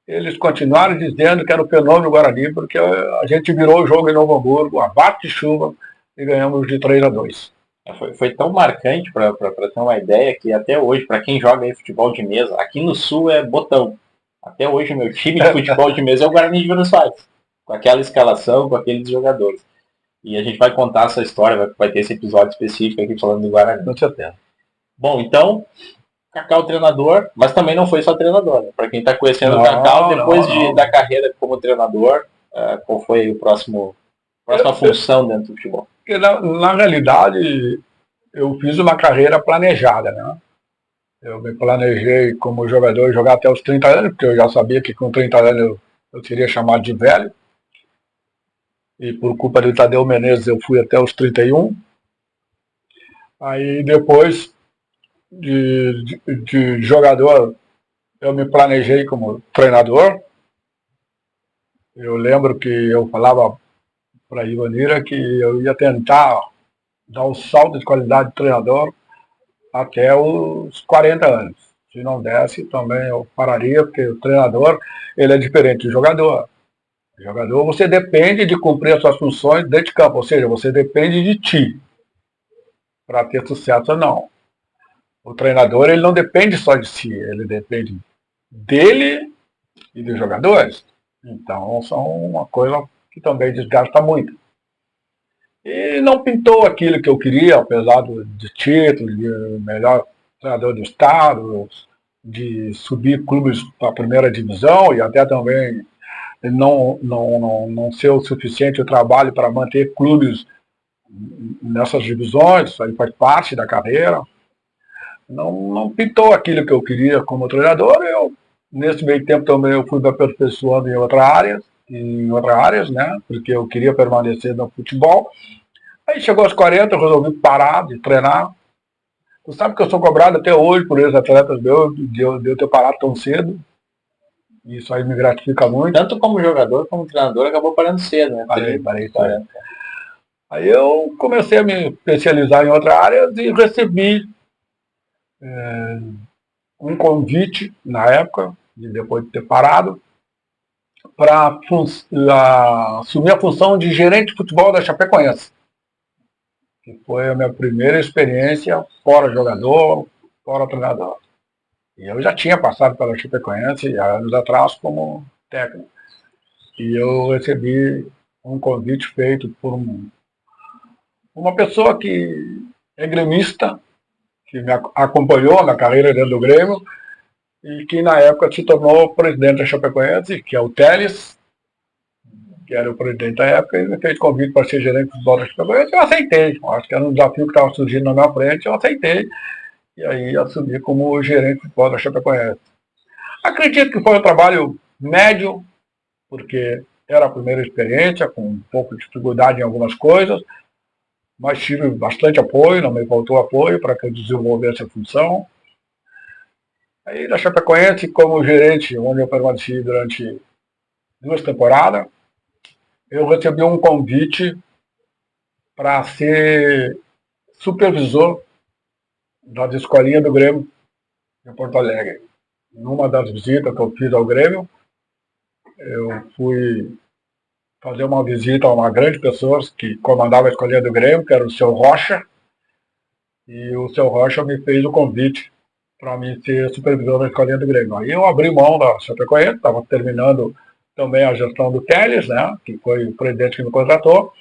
eles continuaram dizendo que era o fenômeno Guarani, porque a gente virou o jogo em Novo Hamburgo, abaixo de chuva, e ganhamos de 3-2. Foi tão marcante, para ter uma ideia, que até hoje, para quem joga aí futebol de mesa, aqui no Sul é botão. Até hoje o meu time de futebol de mesa é o Guarani de Venâncio Soares, com aquela escalação, com aqueles jogadores. E a gente vai contar essa história, vai ter esse episódio específico aqui falando do Guarani. Com certeza. Bom, então, Cacau treinador, mas também não foi só treinador. Né? Para quem está conhecendo o Cacau, depois da carreira como treinador, qual foi a próxima função dentro do futebol? Porque na realidade, eu fiz uma carreira planejada, né? Eu me planejei como jogador jogar até os 30 anos, porque eu já sabia que com 30 anos eu seria chamado de velho. E por culpa do Tadeu Menezes eu fui até os 31. Aí depois de jogador, eu me planejei como treinador. Eu lembro que eu falava para a Ivanira que eu ia tentar dar um salto de qualidade de treinador até os 40 anos. Se não desse, também eu pararia, porque o treinador ele é diferente do jogador. O jogador, você depende de cumprir as suas funções dentro de campo, ou seja, você depende de ti para ter sucesso ou não. O treinador ele não depende só de si, ele depende dele e dos jogadores. Então, são uma coisa que também desgasta muito. E não pintou aquilo que eu queria, apesar de título, de melhor treinador do estado, de subir clubes para a primeira divisão e até também não ser o suficiente o trabalho para manter clubes nessas divisões, isso aí faz parte da carreira. Não pintou aquilo que eu queria como treinador. Nesse meio tempo também eu fui me aperfeiçoando em outras áreas, né? Porque eu queria permanecer no futebol. Aí chegou aos 40, eu resolvi parar de treinar. Tu sabe que eu sou cobrado até hoje por esses atletas meus, de eu ter parado tão cedo. Isso aí me gratifica muito. Tanto como jogador, como treinador, acabou parando cedo, né? Parei. Aí eu comecei a me especializar em outras áreas e recebi um convite, na época, depois de ter parado, para assumir a função de gerente de futebol da Chapecoense. Que foi a minha primeira experiência fora jogador, fora treinador. E eu já tinha passado pela Chapecoense há anos atrás como técnico. E eu recebi um convite feito por uma pessoa que é gremista, que me acompanhou na carreira dentro do Grêmio, e que na época se tornou presidente da Chapecoense, que é o Teles, que era o presidente da época, e me fez convite para ser gerente do futebol da Chapecoense. Eu aceitei, acho que era um desafio que estava surgindo na minha frente, eu aceitei, e aí assumi como gerente do futebol da Chapecoense. Acredito que foi um trabalho médio, porque era a primeira experiência, com um pouco de dificuldade em algumas coisas, mas tive bastante apoio, não me faltou apoio para que eu desenvolvesse a função. Aí da Chapecoense, como gerente, onde eu permaneci durante 2 temporadas, eu recebi um convite para ser supervisor das escolinhas do Grêmio em Porto Alegre. Numa das visitas que eu fiz ao Grêmio, eu fui fazer uma visita a uma grande pessoa que comandava a escolinha do Grêmio, que era o seu Rocha, e o seu Rocha me fez o convite para mim ser supervisor da escolinha do Grêmio. Aí eu abri mão da Chapecoense, estava terminando também a gestão do Teles, né, que foi o presidente que me contratou,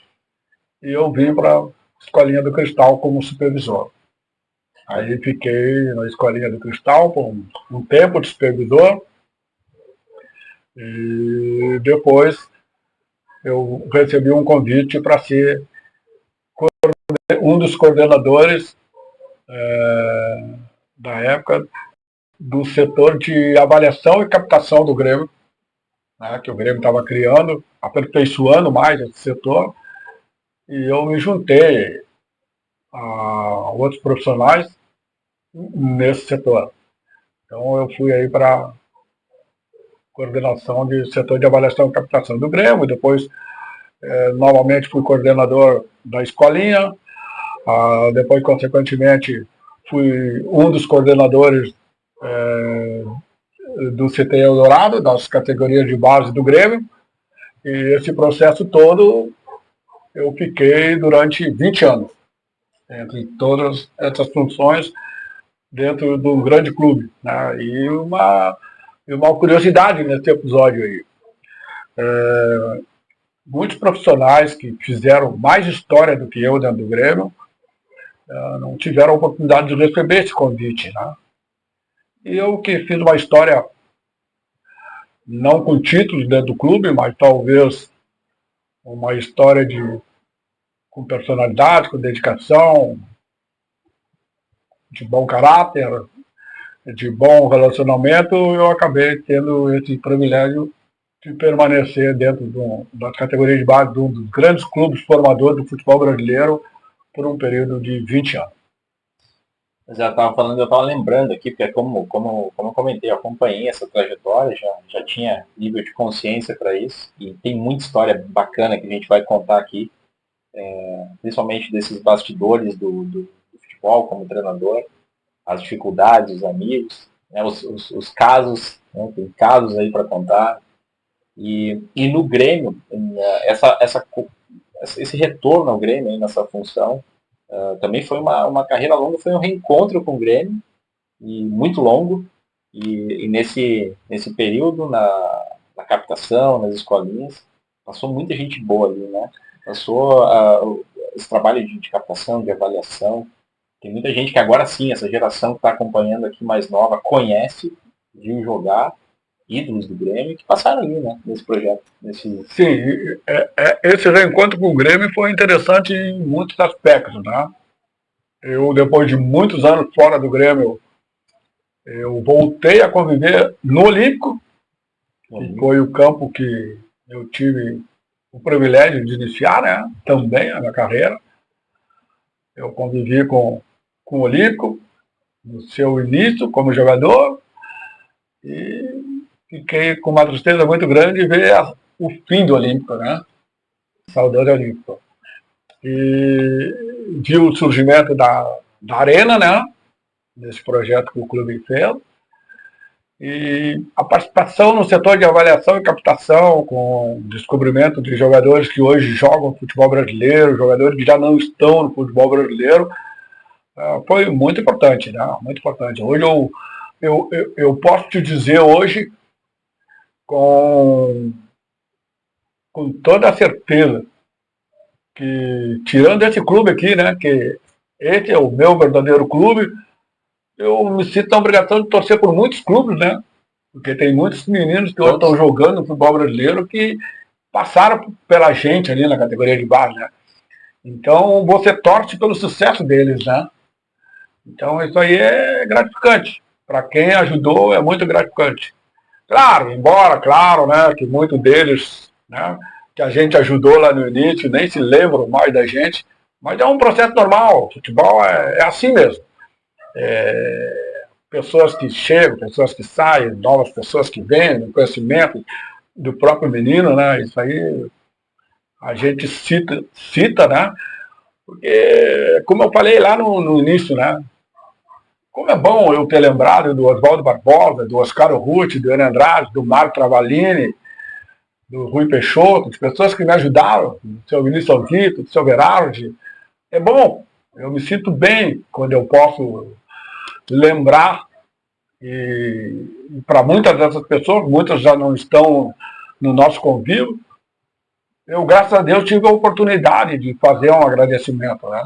e eu vim para a escolinha do Cristal como supervisor. Aí fiquei na escolinha do Cristal por um tempo de supervisor, e depois eu recebi um convite para ser um dos coordenadores da época do setor de avaliação e captação do Grêmio, né, que o Grêmio estava criando, aperfeiçoando mais esse setor, e eu me juntei a outros profissionais nesse setor. Então eu fui aí para coordenação de setor de avaliação e captação do Grêmio, depois novamente fui coordenador da escolinha, depois consequentemente fui um dos coordenadores do CT Eldorado, das categorias de base do Grêmio, e esse processo todo eu fiquei durante 20 anos, entre todas essas funções dentro de um grande clube, né? E uma curiosidade nesse episódio aí. Muitos profissionais que fizeram mais história do que eu dentro do Grêmio não tiveram a oportunidade de receber esse convite, né? E eu que fiz uma história, não com títulos dentro do clube, mas talvez uma história com personalidade, com dedicação, de bom caráter, de bom relacionamento, eu acabei tendo esse privilégio de permanecer dentro da categoria de base de um dos grandes clubes formadores do futebol brasileiro por um período de 20 anos. Eu já estava falando, eu estava lembrando aqui, porque como eu comentei, eu acompanhei essa trajetória, já tinha nível de consciência para isso, e tem muita história bacana que a gente vai contar aqui, principalmente desses bastidores do futebol como treinador, as dificuldades, os amigos, né, os casos, né, tem casos aí para contar. E no Grêmio, esse retorno ao Grêmio aí nessa função, também foi uma carreira longa, foi um reencontro com o Grêmio, e muito longo, e nesse período, na captação, nas escolinhas, passou muita gente boa ali, né? Passou esse trabalho de captação, de avaliação. Tem muita gente que agora sim, essa geração que está acompanhando aqui mais nova, conhece, viu jogar, ídolos do Grêmio, que passaram ali, né, nesse projeto. Sim, esse reencontro com o Grêmio foi interessante em muitos aspectos, né? Eu, depois de muitos anos fora do Grêmio, eu voltei a conviver no Olímpico, que foi o campo que eu tive o privilégio de iniciar, né, também a minha carreira. Eu convivi com o Olímpico no seu início como jogador e fiquei com uma tristeza muito grande de ver o fim do Olímpico, né? Saudoso Olímpico. E vi o surgimento da Arena, né? Nesse projeto que o clube fez. E a participação no setor de avaliação e captação, com descobrimento de jogadores que hoje jogam no futebol brasileiro, jogadores que já não estão no futebol brasileiro, foi muito importante, né? Muito importante. Hoje eu posso te dizer hoje com toda a certeza que, tirando esse clube aqui, né, que esse é o meu verdadeiro clube, eu me sinto na obrigação de torcer por muitos clubes, né? Porque tem muitos meninos que hoje estão jogando no futebol brasileiro que passaram pela gente ali na categoria de base, né? Então você torce pelo sucesso deles, né? Então isso aí é gratificante. Para quem ajudou é muito gratificante. Claro, embora, claro, né, que muitos deles, né, que a gente ajudou lá no início, nem se lembram mais da gente, mas é um processo normal. O futebol é assim mesmo. Pessoas que chegam, pessoas que saem, novas pessoas que vêm, conhecimento do próprio menino, né? Isso aí a gente cita, né? Porque, como eu falei lá no início, né? Como é bom eu ter lembrado do Oswaldo Barbosa, do Oscar Ruth, do Enio Andrade, do Marco Travalini, do Rui Peixoto, de pessoas que me ajudaram, do seu Vinícius Alvito, do seu Berardi. É bom, eu me sinto bem quando eu posso lembrar. E para muitas dessas pessoas, muitas já não estão no nosso convívio, eu, graças a Deus, tive a oportunidade de fazer um agradecimento, né?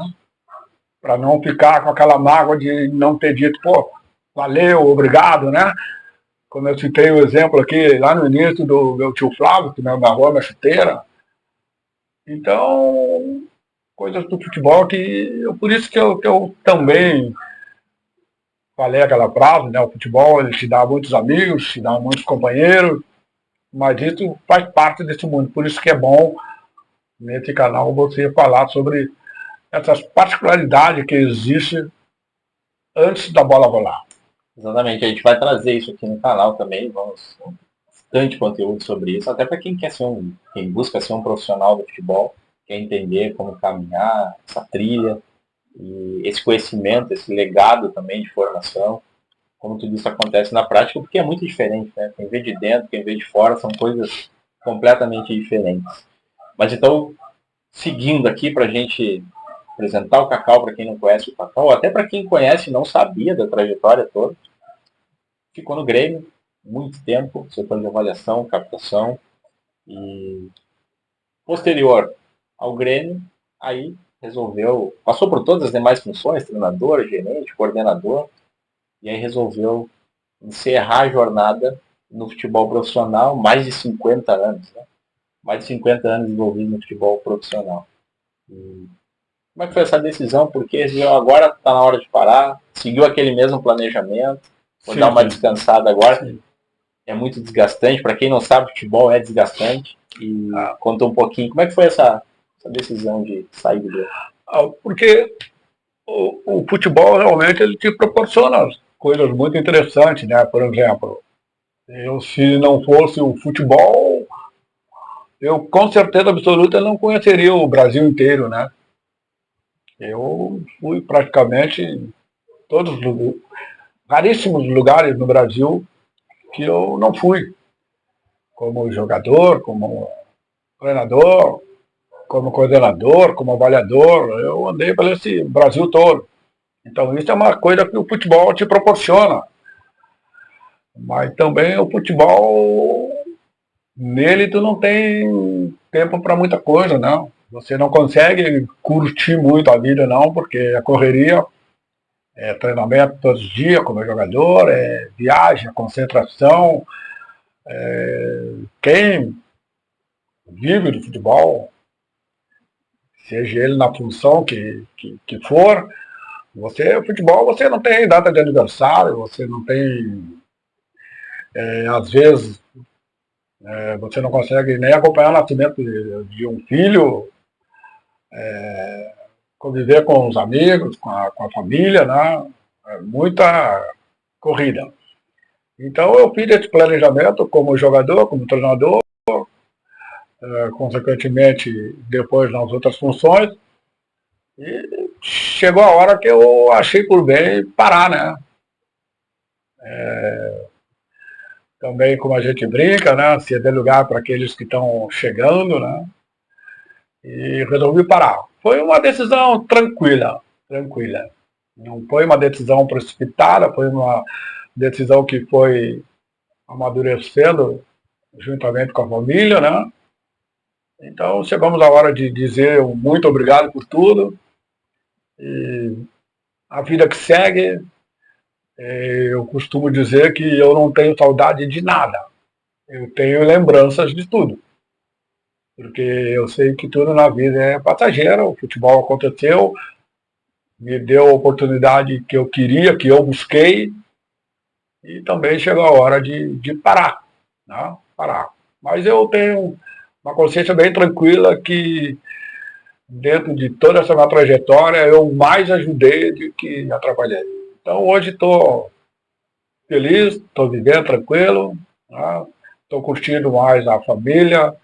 Para não ficar com aquela mágoa de não ter dito, pô, valeu, obrigado, né? Como eu citei o exemplo aqui lá no início do meu tio Flávio, que me agarrou a minha chuteira. Então, coisas do futebol por isso que eu também falei aquela frase, né? O futebol ele te dá muitos amigos, te dá muitos companheiros, mas isso faz parte desse mundo. Por isso que é bom nesse canal você falar sobre essas particularidades que existem antes da bola rolar. Exatamente, a gente vai trazer isso aqui no canal também, vamos bastante conteúdo sobre isso, até para quem quer ser quem busca ser um profissional do futebol, quer entender como caminhar essa trilha e esse conhecimento, esse legado também de formação, como tudo isso acontece na prática, porque é muito diferente, né? Quem vê de dentro, quem vê de fora, são coisas completamente diferentes. Mas então, seguindo aqui para a gente apresentar o Cacau para quem não conhece o Cacau, ou até para quem conhece e não sabia da trajetória toda, ficou no Grêmio muito tempo, setor de avaliação, captação, e posterior ao Grêmio, aí resolveu, passou por todas as demais funções, treinador, gerente, coordenador, e aí resolveu encerrar a jornada no futebol profissional, mais de 50 anos, né? Mais de 50 anos envolvido no futebol profissional. E como é que foi essa decisão? Porque agora está na hora de parar, seguiu aquele mesmo planejamento, vou dar uma descansada agora. Sim. É muito desgastante, para quem não sabe, futebol é desgastante. E conta um pouquinho, como é que foi essa decisão de sair do Grêmio? Porque o futebol realmente ele te proporciona coisas muito interessantes, né? Por exemplo, se não fosse o futebol, eu com certeza absoluta não conheceria o Brasil inteiro, né? Eu fui praticamente em todos os raríssimos lugares no Brasil que eu não fui, como jogador, como treinador, como coordenador, como avaliador. Eu andei pelo esse Brasil todo. Então isso é uma coisa que o futebol te proporciona. Mas também o futebol, nele tu não tem tempo para muita coisa, não. Você não consegue curtir muito a vida, não, porque a correria é treinamento todos os dias como jogador, é viagem, é concentração. Quem vive do futebol, seja ele na função que for, futebol você não tem data de aniversário, você não tem, às vezes, você não consegue nem acompanhar o nascimento de um filho, conviver com os amigos, com a família, né? Muita corrida. Então eu fiz esse planejamento como jogador, como treinador, consequentemente depois nas outras funções, e chegou a hora que eu achei por bem parar, né? Também como a gente brinca, né? Se é lugar para aqueles que estão chegando, né? E resolvi parar. Foi uma decisão tranquila. Não foi uma decisão precipitada, foi uma decisão que foi amadurecendo juntamente com a família, né? Então chegamos à hora de dizer um muito obrigado por tudo. E a vida que segue, Eu costumo dizer que eu não tenho saudade de nada. Eu tenho lembranças de tudo. Porque eu sei que tudo na vida é passageiro. O futebol aconteceu, me deu a oportunidade que eu queria, que eu busquei, e também chegou a hora de parar, né? Parar. Mas eu tenho uma consciência bem tranquila que dentro de toda essa minha trajetória eu mais ajudei do que atrapalhei. Então hoje estou feliz, estou vivendo tranquilo, estou curtindo mais a família,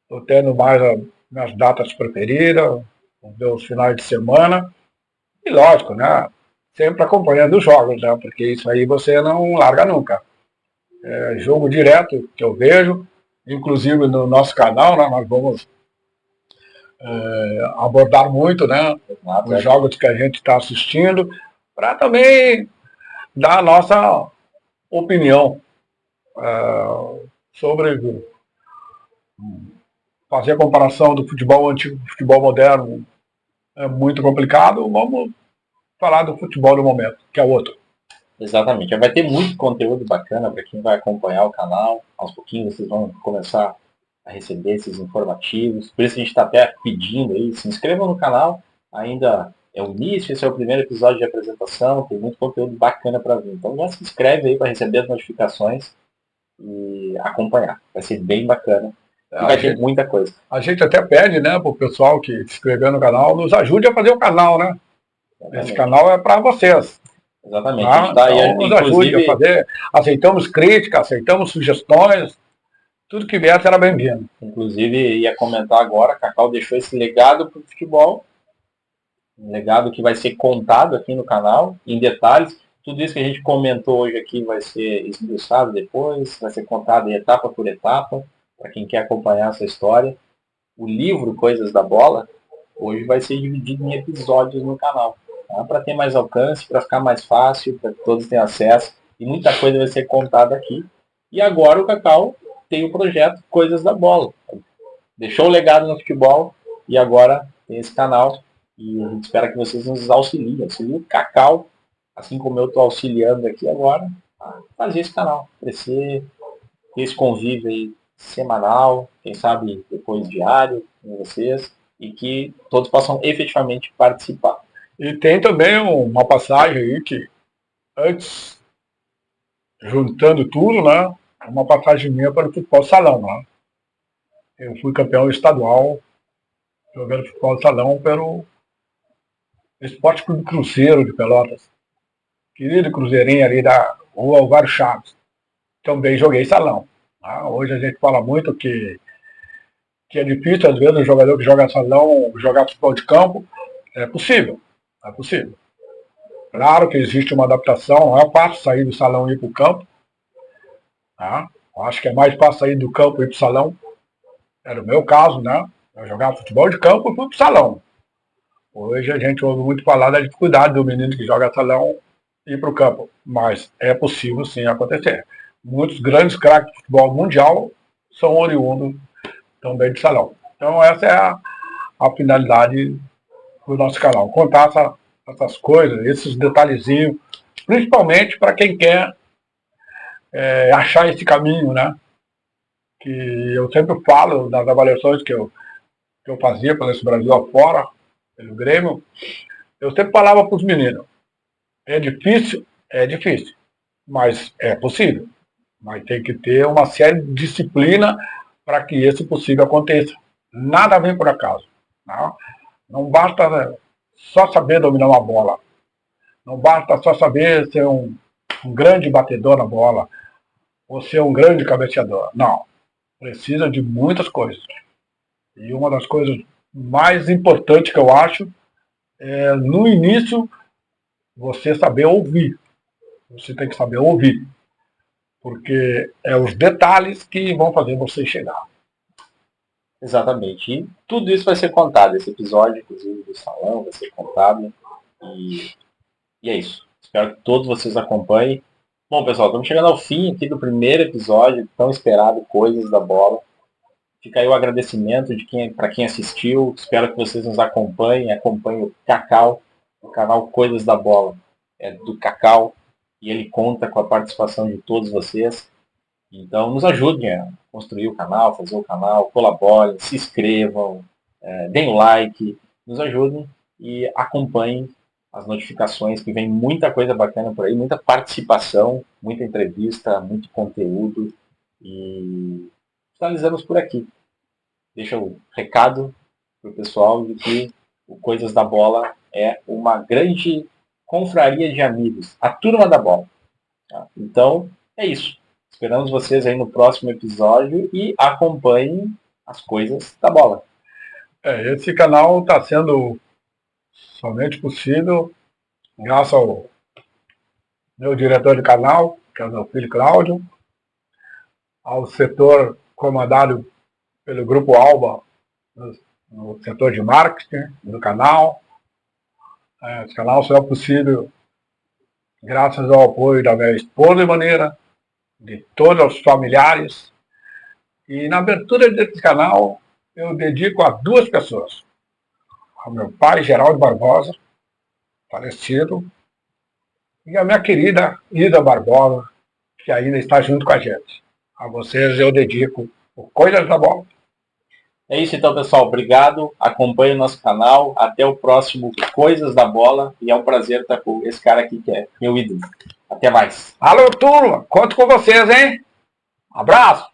estou tendo mais as minhas datas preferidas, os meus finais de semana, e lógico, né? Sempre acompanhando os jogos, né? Porque isso aí você não larga nunca. É jogo direto que eu vejo, inclusive no nosso canal, né? Nós vamos abordar muito, né? Os jogos que a gente está assistindo, para também dar a nossa opinião sobre fazer a comparação do futebol antigo com o futebol moderno. É muito complicado. Vamos falar do futebol do momento, que é outro. Exatamente. Vai ter muito conteúdo bacana para quem vai acompanhar o canal. Aos pouquinhos vocês vão começar a receber esses informativos. Por isso a gente está até pedindo aí, se inscrevam no canal. Ainda é o início, esse é o primeiro episódio de apresentação. Tem muito conteúdo bacana para vir. Então já se inscreve aí para receber as notificações e acompanhar. Vai ser bem bacana. E vai ter muita coisa. A gente até pede, né, para o pessoal que se inscrever no canal, nos ajude a fazer o canal, né? Exatamente. Esse canal é para vocês. Exatamente. A gente tá então, nos ajude a fazer. Aceitamos críticas, aceitamos sugestões. Tudo que vier será bem-vindo. Inclusive, ia comentar agora, a Cacau deixou esse legado para o futebol. Um legado que vai ser contado aqui no canal, em detalhes. Tudo isso que a gente comentou hoje aqui vai ser esmiuçado depois, vai ser contado etapa por etapa, para quem quer acompanhar essa história. O livro Coisas da Bola, hoje vai ser dividido em episódios no canal. Tá? Para ter mais alcance, para ficar mais fácil, para que todos tenham acesso. E muita coisa vai ser contada aqui. E agora o Cacau tem o projeto Coisas da Bola. Deixou o legado no futebol e agora tem esse canal. E a gente espera que vocês nos auxiliem. Auxiliem o Cacau, assim como eu estou auxiliando aqui agora, a fazer esse canal crescer, ter esse convívio aí semanal, quem sabe depois diário com vocês, e que todos possam efetivamente participar. E tem também uma passagem aí que, antes, juntando tudo, né, uma passagem minha para o futebol salão, né? Eu fui campeão estadual jogando futebol salão pelo Esporte Clube Cruzeiro de Pelotas. Querido Cruzeirinho ali da Rua Alvaro Chaves. Também joguei salão. Hoje a gente fala muito que é difícil, às vezes, o jogador que joga salão jogar futebol de campo. É possível. É possível. Claro que existe uma adaptação, não é fácil sair do salão e ir para o campo. Acho que é mais fácil sair do campo e ir para o salão. Era o meu caso, né? Eu jogava futebol de campo e fui para o salão. Hoje a gente ouve muito falar da dificuldade do menino que joga salão ir para o campo. Mas é possível sim acontecer. Muitos grandes craques de futebol mundial são oriundos também de salão. Então essa é a finalidade do nosso canal. Contar essas coisas, esses detalhezinhos, principalmente para quem quer achar esse caminho, né? Que eu sempre falo nas avaliações que eu fazia pelo Brasil afora, pelo Grêmio, eu sempre falava para os meninos, é difícil, mas é possível. Mas tem que ter uma série de disciplina para que esse possível aconteça. Nada vem por acaso. Não basta só saber dominar uma bola. Não basta só saber ser um grande batedor na bola ou ser um grande cabeceador. Não. Precisa de muitas coisas. E uma das coisas mais importantes que eu acho é, no início, você saber ouvir. Você tem que saber ouvir. Porque é os detalhes que vão fazer você chegar. Exatamente. E tudo isso vai ser contado. Esse episódio, inclusive, do salão, vai ser contado. E é isso. Espero que todos vocês acompanhem. Bom, pessoal, estamos chegando ao fim aqui do primeiro episódio, tão esperado, Coisas da Bola. Fica aí o agradecimento para quem assistiu. Espero que vocês nos acompanhem. Acompanhem o Cacau, o canal Coisas da Bola. É do Cacau. e ele conta com a participação de todos vocês. Então nos ajudem a construir o canal, fazer o canal, colaborem, se inscrevam, deem o like, nos ajudem e acompanhem as notificações, que vem muita coisa bacana por aí, muita participação, muita entrevista, muito conteúdo. E finalizamos por aqui. Deixa o recado para o pessoal de que o Coisas da Bola é uma grande confraria de amigos, a turma da bola. Tá? Então, é isso. Esperamos vocês aí no próximo episódio e acompanhem as Coisas da Bola. Esse canal está sendo somente possível graças ao meu diretor de canal, que é o meu filho Cláudio, ao setor comandado pelo Grupo Alba, no setor de marketing do canal. Esse canal só é possível graças ao apoio da minha esposa Ivanira, de todos os familiares. E na abertura desse canal eu dedico a 2 pessoas. Ao meu pai, Geraldo Barbosa, falecido, e a minha querida Ida Barbosa, que ainda está junto com a gente. A vocês eu dedico o Coisas da Bola. É isso então, pessoal. Obrigado. Acompanhe o nosso canal. Até o próximo Coisas da Bola. E é um prazer estar com esse cara aqui que é meu ídolo. Até mais. Alô, turma. Conto com vocês, hein? Abraço.